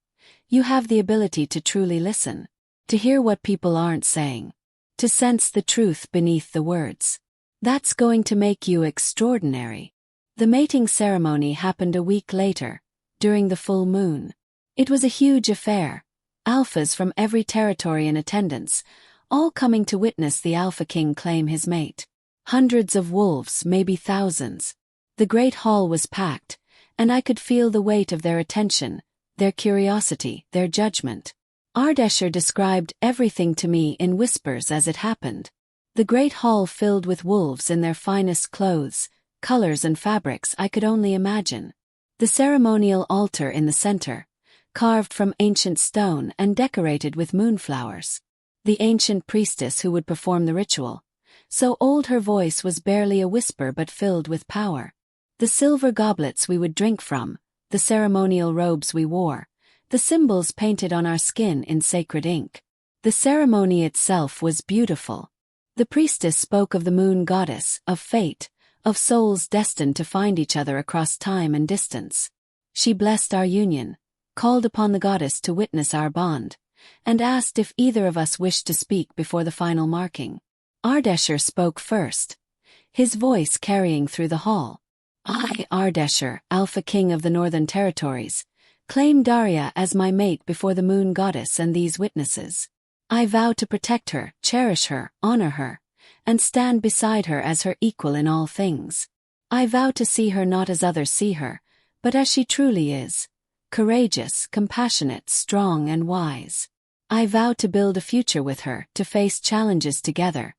You have the ability to truly listen, to hear what people aren't saying, to sense the truth beneath the words. That's going to make you extraordinary." The mating ceremony happened a week later, during the full moon. It was a huge affair. Alphas from every territory in attendance, all coming to witness the Alpha King claim his mate. Hundreds of wolves, maybe thousands. The great hall was packed, and I could feel the weight of their attention, their curiosity, their judgment. Ardeshir described everything to me in whispers as it happened. The great hall filled with wolves in their finest clothes, colors and fabrics I could only imagine. The ceremonial altar in the center, carved from ancient stone and decorated with moonflowers. The ancient priestess who would perform the ritual, so old her voice was barely a whisper but filled with power. The silver goblets we would drink from, the ceremonial robes we wore, the symbols painted on our skin in sacred ink. The ceremony itself was beautiful. The priestess spoke of the moon goddess, of fate, of souls destined to find each other across time and distance. She blessed our union, called upon the goddess to witness our bond, and asked if either of us wished to speak before the final marking. Ardeshir spoke first, his voice carrying through the hall. "I, Ardeshir, Alpha King of the Northern Territories, claim Darya as my mate before the moon goddess and these witnesses. I vow to protect her, cherish her, honor her, and stand beside her as her equal in all things. I vow to see her not as others see her, but as she truly is, courageous, compassionate, strong and wise. I vow to build a future with her, to face challenges together,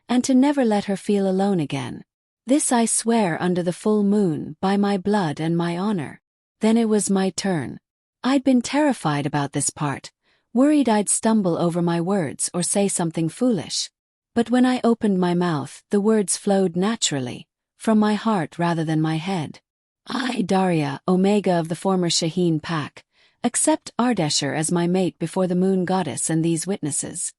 and to never let her feel alone again. This I swear under the full moon, by my blood and my honor." Then it was my turn. I'd been terrified about this part, worried I'd stumble over my words or say something foolish. But when I opened my mouth, the words flowed naturally, from my heart rather than my head. "I, Darya, Omega of the former Shaheen pack, accept Ardeshir as my mate before the moon goddess and these witnesses.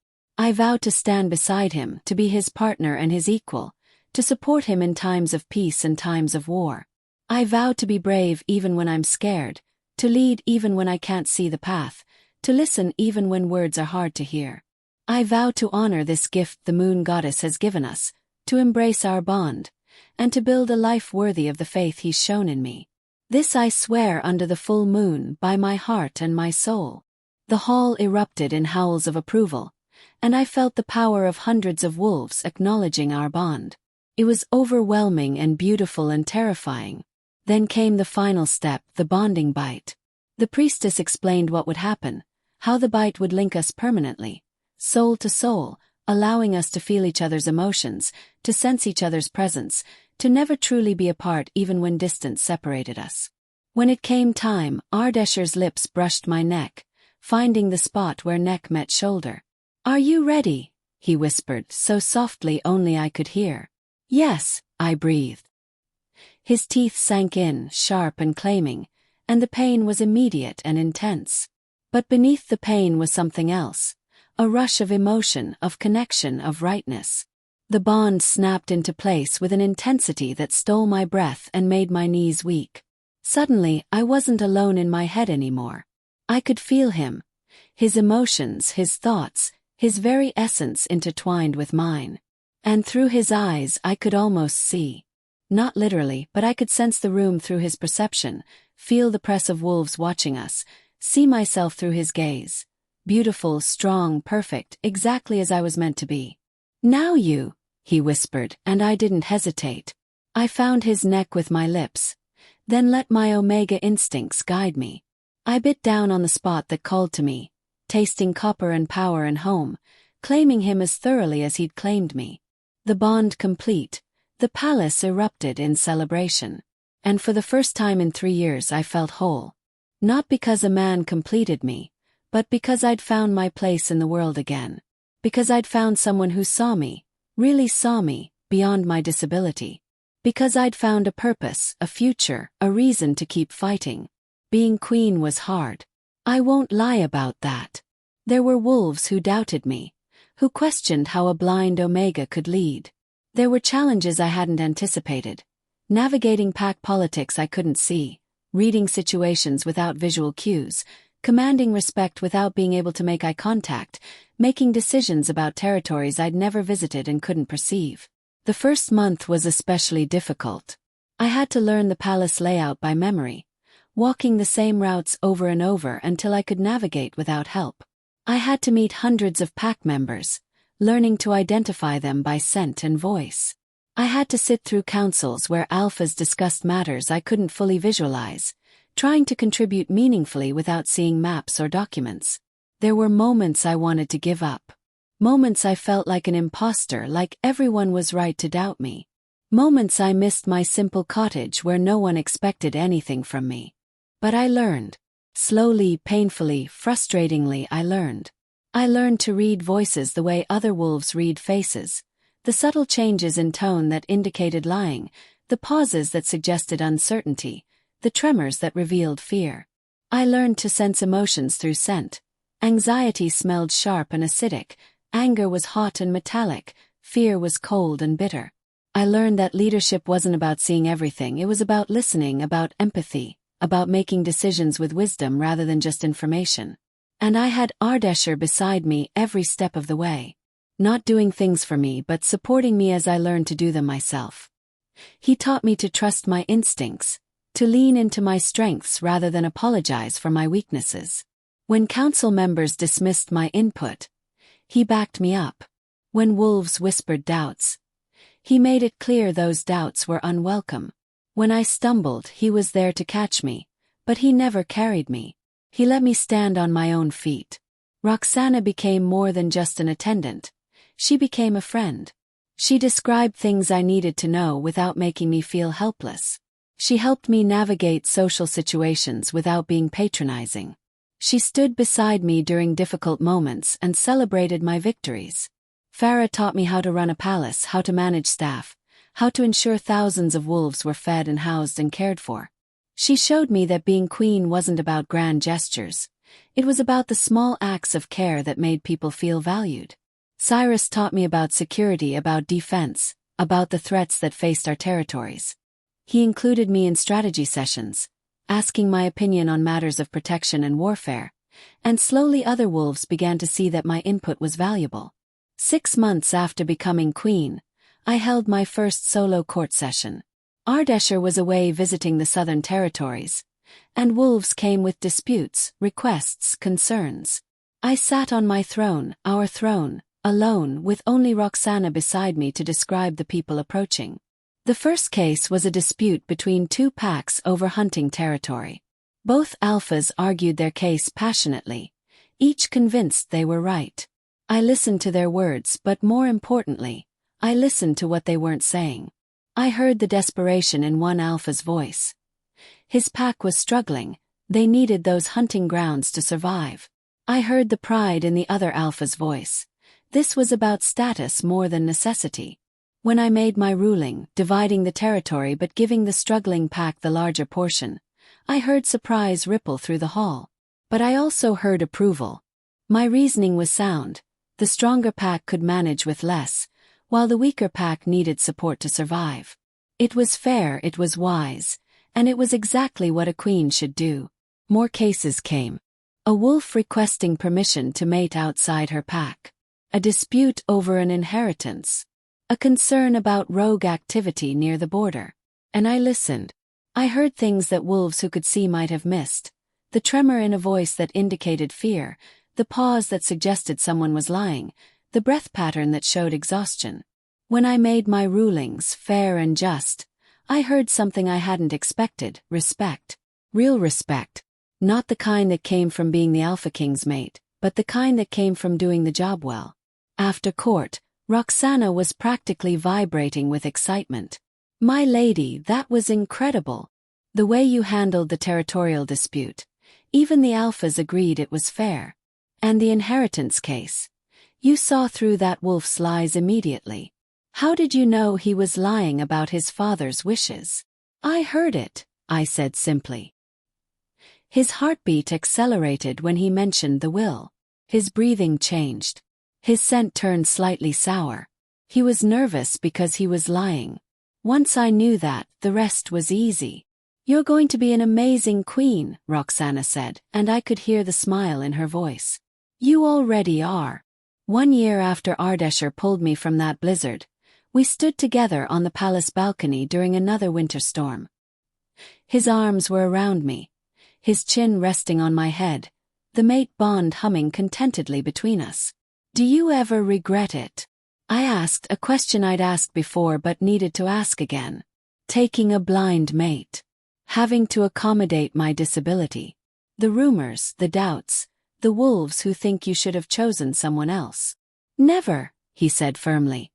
I vowed to stand beside him, to be his partner and his equal, to support him in times of peace and times of war. I vowed to be brave even when I'm scared, to lead even when I can't see the path, to listen even when words are hard to hear. I vow to honor this gift the moon goddess has given us, to embrace our bond, and to build a life worthy of the faith he's shown in me. This I swear under the full moon by my heart and my soul. The hall erupted in howls of approval, and I felt the power of hundreds of wolves acknowledging our bond. It was overwhelming and beautiful and terrifying. Then came the final step, the bonding bite. The priestess explained what would happen, how the bite would link us permanently, soul to soul, allowing us to feel each other's emotions, to sense each other's presence, to never truly be apart even when distance separated us. When it came time, Ardeshir's lips brushed my neck, finding the spot where neck met shoulder. "Are you ready?" he whispered, so softly only I could hear. "Yes," I breathed. His teeth sank in, sharp and claiming, and the pain was immediate and intense. But beneath the pain was something else, a rush of emotion, of connection, of rightness. The bond snapped into place with an intensity that stole my breath and made my knees weak. Suddenly, I wasn't alone in my head anymore. I could feel him, his emotions, his thoughts, his very essence intertwined with mine. And through his eyes I could almost see. Not literally, but I could sense the room through his perception, feel the press of wolves watching us, see myself through his gaze. Beautiful, strong, perfect, exactly as I was meant to be. "Now you," he whispered, and I didn't hesitate. I found his neck with my lips, then let my omega instincts guide me. I bit down on the spot that called to me, tasting copper and power and home, claiming him as thoroughly as he'd claimed me. The bond complete, the palace erupted in celebration. And for the first time in 3 years I felt whole. Not because a man completed me, but because I'd found my place in the world again. Because I'd found someone who saw me, really saw me, beyond my disability. Because I'd found a purpose, a future, a reason to keep fighting. Being queen was hard. I won't lie about that. There were wolves who doubted me, who questioned how a blind omega could lead. There were challenges I hadn't anticipated. Navigating pack politics I couldn't see, reading situations without visual cues, commanding respect without being able to make eye contact, making decisions about territories I'd never visited and couldn't perceive. The first month was especially difficult. I had to learn the palace layout by memory, walking the same routes over and over until I could navigate without help. I had to meet hundreds of pack members, learning to identify them by scent and voice. I had to sit through councils where alphas discussed matters I couldn't fully visualize, trying to contribute meaningfully without seeing maps or documents. There were moments I wanted to give up. Moments I felt like an imposter, like everyone was right to doubt me. Moments I missed my simple cottage where no one expected anything from me. But I learned. Slowly, painfully, frustratingly I learned. I learned to read voices the way other wolves read faces. The subtle changes in tone that indicated lying, the pauses that suggested uncertainty, the tremors that revealed fear. I learned to sense emotions through scent. Anxiety smelled sharp and acidic, anger was hot and metallic, fear was cold and bitter. I learned that leadership wasn't about seeing everything, it was about listening, about empathy, about making decisions with wisdom rather than just information. And I had Ardeshir beside me every step of the way. Not doing things for me but supporting me as I learned to do them myself. He taught me to trust my instincts, to lean into my strengths rather than apologize for my weaknesses. When council members dismissed my input, he backed me up. When wolves whispered doubts, he made it clear those doubts were unwelcome. When I stumbled, he was there to catch me, but he never carried me. He let me stand on my own feet. Roxana became more than just an attendant. She became a friend. She described things I needed to know without making me feel helpless. She helped me navigate social situations without being patronizing. She stood beside me during difficult moments and celebrated my victories. Farah taught me how to run a palace, how to manage staff, how to ensure thousands of wolves were fed and housed and cared for. She showed me that being queen wasn't about grand gestures. It was about the small acts of care that made people feel valued. Cyrus taught me about security, about defense, about the threats that faced our territories. He included me in strategy sessions, asking my opinion on matters of protection and warfare, and slowly other wolves began to see that my input was valuable. 6 months after becoming queen, I held my first solo court session. Ardeshir was away visiting the southern territories, and wolves came with disputes, requests, concerns. I sat on my throne, our throne, alone, with only Roxana beside me to describe the people approaching. The first case was a dispute between 2 packs over hunting territory. Both alphas argued their case passionately, each convinced they were right. I listened to their words, but more importantly, I listened to what they weren't saying. I heard the desperation in one alpha's voice. His pack was struggling, they needed those hunting grounds to survive. I heard the pride in the other alpha's voice. This was about status more than necessity. When I made my ruling, dividing the territory but giving the struggling pack the larger portion, I heard surprise ripple through the hall. But I also heard approval. My reasoning was sound. The stronger pack could manage with less, while the weaker pack needed support to survive. It was fair, it was wise, and it was exactly what a queen should do. More cases came. A wolf requesting permission to mate outside her pack. A dispute over an inheritance. A concern about rogue activity near the border. And I listened. I heard things that wolves who could see might have missed. The tremor in a voice that indicated fear, the pause that suggested someone was lying, the breath pattern that showed exhaustion. When I made my rulings fair and just, I heard something I hadn't expected: respect. Real respect. Not the kind that came from being the Alpha King's mate, but the kind that came from doing the job well. After court, Roxana was practically vibrating with excitement. My lady, that was incredible. The way you handled the territorial dispute. Even the alphas agreed it was fair. And the inheritance case. You saw through that wolf's lies immediately. How did you know he was lying about his father's wishes? I heard it, I said simply. His heartbeat accelerated when he mentioned the will. His breathing changed. His scent turned slightly sour. He was nervous because he was lying. Once I knew that, the rest was easy. You're going to be an amazing queen, Roxana said, and I could hear the smile in her voice. You already are. 1 year after Ardeshir pulled me from that blizzard, we stood together on the palace balcony during another winter storm. His arms were around me, his chin resting on my head, the mate bond humming contentedly between us. Do you ever regret it? I asked, a question I'd asked before but needed to ask again. Taking a blind mate. Having to accommodate my disability. The rumors, the doubts, the wolves who think you should have chosen someone else. Never, he said firmly,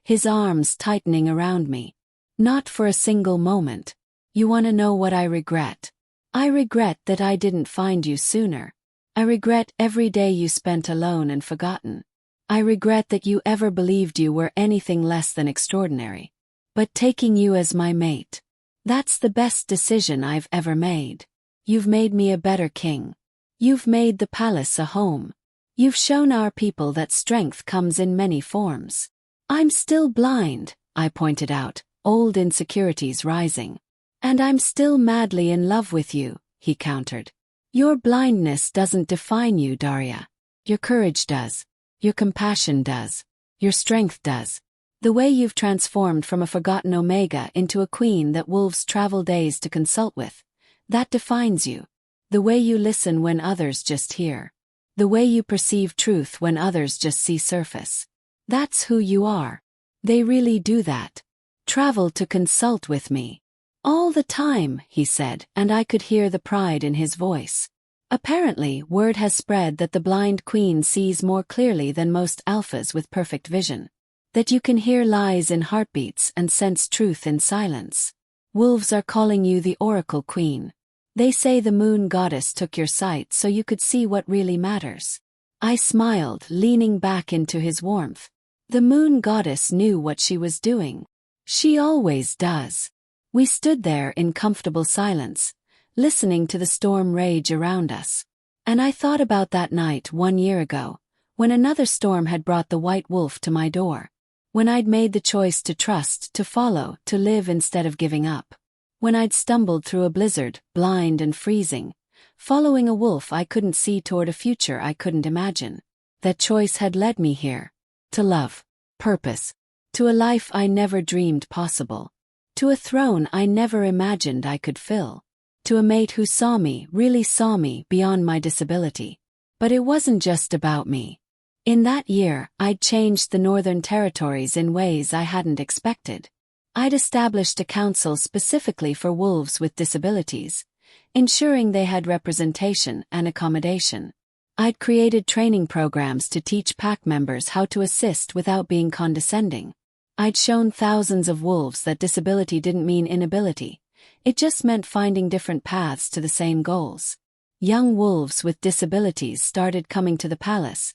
his arms tightening around me. Not for a single moment. You want to know what I regret? I regret that I didn't find you sooner. I regret every day you spent alone and forgotten. I regret that you ever believed you were anything less than extraordinary. But taking you as my mate, that's the best decision I've ever made. You've made me a better king. You've made the palace a home. You've shown our people that strength comes in many forms. I'm still blind, I pointed out, old insecurities rising. And I'm still madly in love with you, he countered. Your blindness doesn't define you, Darya. Your courage does. Your compassion does. Your strength does. The way you've transformed from a forgotten Omega into a queen that wolves travel days to consult with, that defines you. The way you listen when others just hear. The way you perceive truth when others just see surface. That's who you are. They really do that. Travel to consult with me. All the time, he said, and I could hear the pride in his voice. Apparently, word has spread that the blind queen sees more clearly than most alphas with perfect vision. That you can hear lies in heartbeats and sense truth in silence. Wolves are calling you the Oracle Queen. They say the moon goddess took your sight so you could see what really matters. I smiled, leaning back into his warmth. The moon goddess knew what she was doing. She always does. We stood there in comfortable silence, listening to the storm rage around us. And I thought about that night 1 year ago, When another storm had brought the white wolf to my door. When I'd made the choice to trust, to follow, to live instead of giving up. When I'd stumbled through a blizzard, blind and freezing, following a wolf I couldn't see toward a future I couldn't imagine. That choice had led me here. To love, purpose, to a life I never dreamed possible. To a throne I never imagined I could fill. To a mate who saw me, really saw me, beyond my disability. But it wasn't just about me. In that year, I'd changed the Northern Territories in ways I hadn't expected. I'd established a council specifically for wolves with disabilities, ensuring they had representation and accommodation. I'd created training programs to teach pack members how to assist without being condescending. I'd shown thousands of wolves that disability didn't mean inability. It just meant finding different paths to the same goals. Young wolves with disabilities started coming to the palace,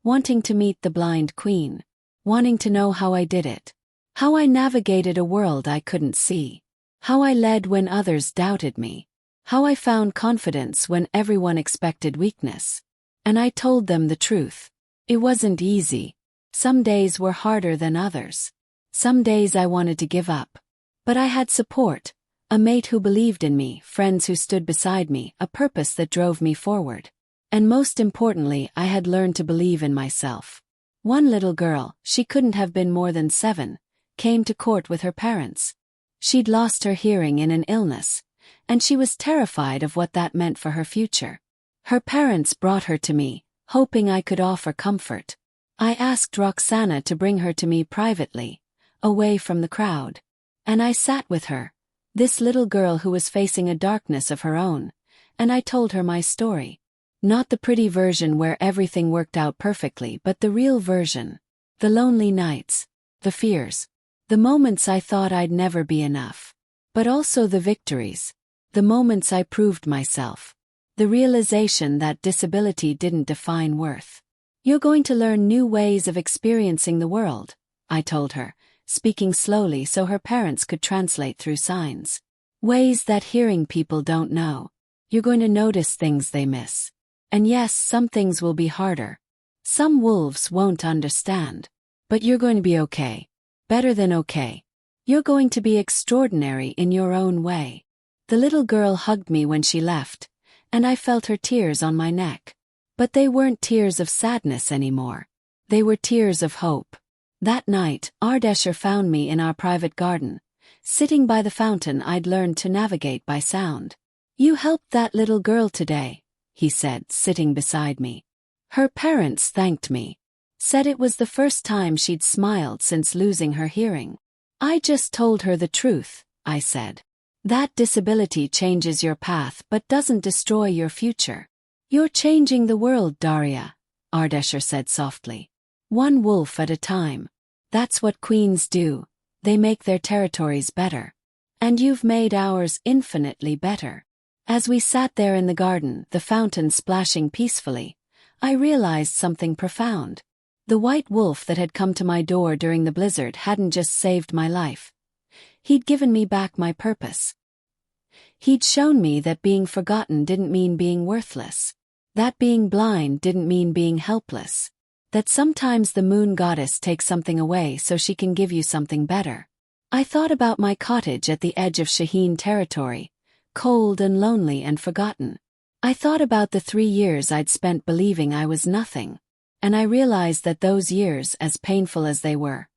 wanting to meet the blind queen, wanting to know how I did it. How I navigated a world I couldn't see. How I led when others doubted me. How I found confidence when everyone expected weakness. And I told them the truth. It wasn't easy. Some days were harder than others. Some days I wanted to give up. But I had support. A mate who believed in me, friends who stood beside me, a purpose that drove me forward. And most importantly, I had learned to believe in myself. One little girl, she couldn't have been more than 7, came to court with her parents. She'd lost her hearing in an illness, and she was terrified of what that meant for her future. Her parents brought her to me, hoping I could offer comfort. I asked Roxana to bring her to me privately, away from the crowd. And I sat with her, this little girl who was facing a darkness of her own, and I told her my story. Not the pretty version where everything worked out perfectly, but the real version. The lonely nights, the fears, the moments I thought I'd never be enough. But also the victories, the moments I proved myself. The realization that disability didn't define worth. You're going to learn new ways of experiencing the world, I told her, speaking slowly so her parents could translate through signs. Ways that hearing people don't know. You're going to notice things they miss. And yes, some things will be harder. Some wolves won't understand. But you're going to be okay. Better than okay. You're going to be extraordinary in your own way. The little girl hugged me when she left, and I felt her tears on my neck. But they weren't tears of sadness anymore. They were tears of hope. That night, Ardeshir found me in our private garden, sitting by the fountain I'd learned to navigate by sound. "You helped that little girl today," he said, sitting beside me. Her parents thanked me. Said it was the first time she'd smiled since losing her hearing. "I just told her the truth," I said. "That disability changes your path but doesn't destroy your future. You're changing the world, Darya," Ardeshir said softly. "One wolf at a time. That's what queens do. They make their territories better. And you've made ours infinitely better." As we sat there in the garden, the fountain splashing peacefully, I realized something profound. The white wolf that had come to my door during the blizzard hadn't just saved my life. He'd given me back my purpose. He'd shown me that being forgotten didn't mean being worthless. That being blind didn't mean being helpless. That sometimes the moon goddess takes something away so she can give you something better. I thought about my cottage at the edge of Shaheen territory, cold and lonely and forgotten. I thought about the 3 years I'd spent believing I was nothing. And I realized that those years, as painful as they were,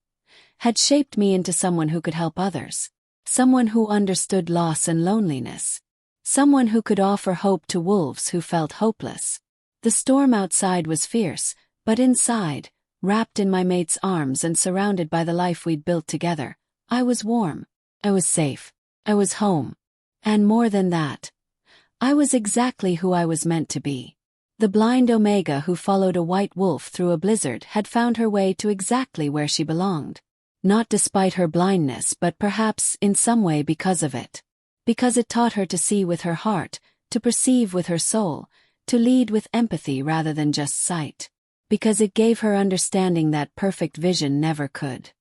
had shaped me into someone who could help others. Someone who understood loss and loneliness. Someone who could offer hope to wolves who felt hopeless. The storm outside was fierce, but inside, wrapped in my mate's arms and surrounded by the life we'd built together, I was warm. I was safe. I was home. And more than that, I was exactly who I was meant to be. The blind Omega who followed a white wolf through a blizzard had found her way to exactly where she belonged. Not despite her blindness, but perhaps in some way because of it. Because it taught her to see with her heart, to perceive with her soul, to lead with empathy rather than just sight. Because it gave her understanding that perfect vision never could.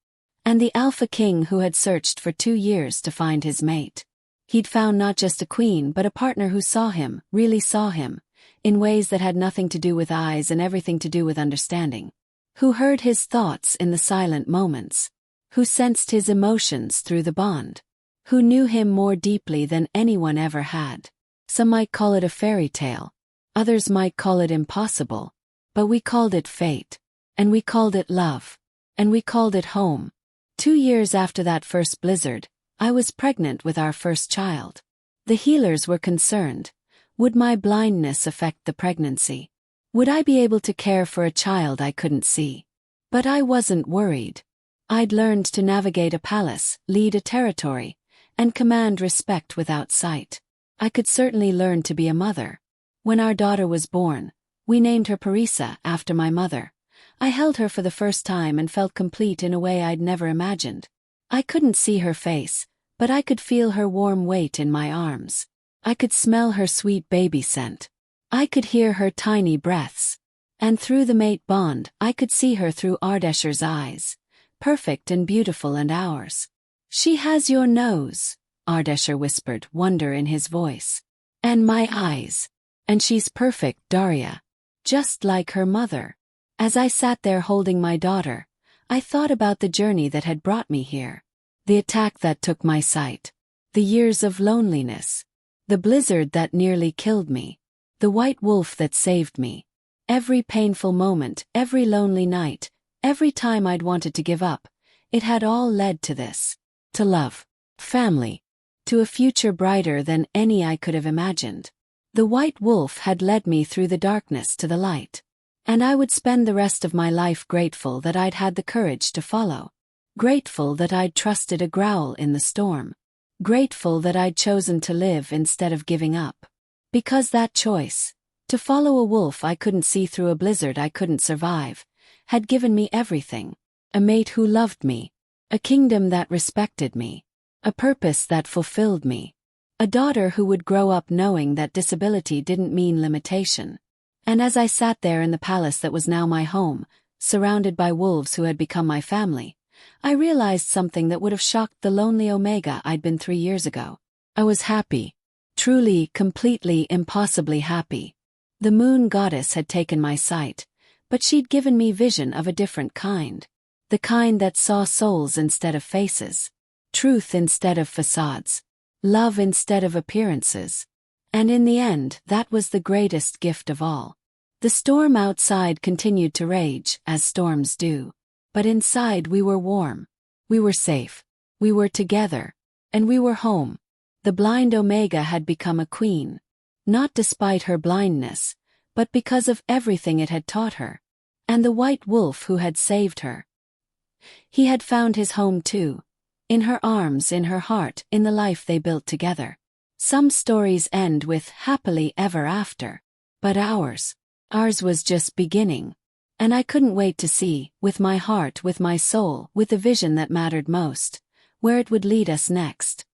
And the Alpha King who had searched for 2 years to find his mate. He'd found not just a queen but a partner who saw him, really saw him. in ways that had nothing to do with eyes and everything to do with understanding. Who heard his thoughts in the silent moments. Who sensed his emotions through the bond. Who knew him more deeply than anyone ever had. Some might call it a fairy tale. Others might call it impossible. But we called it fate. And we called it love. And we called it home. 2 years after that first blizzard, I was pregnant with our first child. The healers were concerned. Would my blindness affect the pregnancy? Would I be able to care for a child I couldn't see? But I wasn't worried. I'd learned to navigate a palace, lead a territory, and command respect without sight. I could certainly learn to be a mother. When our daughter was born, we named her Parisa after my mother. I held her for the first time and felt complete in a way I'd never imagined. I couldn't see her face, but I could feel her warm weight in my arms. I could smell her sweet baby scent. I could hear her tiny breaths. And through the mate bond, I could see her through Ardeshir's eyes. Perfect and beautiful and ours. She has your nose, Ardeshir whispered, wonder in his voice. And my eyes. And she's perfect, Darya. Just like her mother. As I sat there holding my daughter, I thought about the journey that had brought me here. The attack that took my sight. The years of loneliness. The blizzard that nearly killed me. The white wolf that saved me. Every painful moment, every lonely night, every time I'd wanted to give up, it had all led to this. To love. Family. To a future brighter than any I could have imagined. The white wolf had led me through the darkness to the light. And I would spend the rest of my life grateful that I'd had the courage to follow. Grateful that I'd trusted a growl in the storm. Grateful that I'd chosen to live instead of giving up. Because that choice, to follow a wolf I couldn't see through a blizzard I couldn't survive, had given me everything. A mate who loved me. A kingdom that respected me. A purpose that fulfilled me. A daughter who would grow up knowing that disability didn't mean limitation. And as I sat there in the palace that was now my home, surrounded by wolves who had become my family, I realized something that would have shocked the lonely Omega I'd been 3 years ago. I was happy. Truly, completely, impossibly happy. The moon goddess had taken my sight, but she'd given me vision of a different kind. The kind that saw souls instead of faces. Truth instead of facades. Love instead of appearances. And in the end, that was the greatest gift of all. The storm outside continued to rage, as storms do. But inside we were warm. We were safe. We were together. And we were home. The blind Omega had become a queen. Not despite her blindness, but because of everything it had taught her. And the white wolf who had saved her. He had found his home too. In her arms, in her heart, in the life they built together. Some stories end with happily ever after. But ours was just beginning. And I couldn't wait to see, with my heart, with my soul, with the vision that mattered most, where it would lead us next.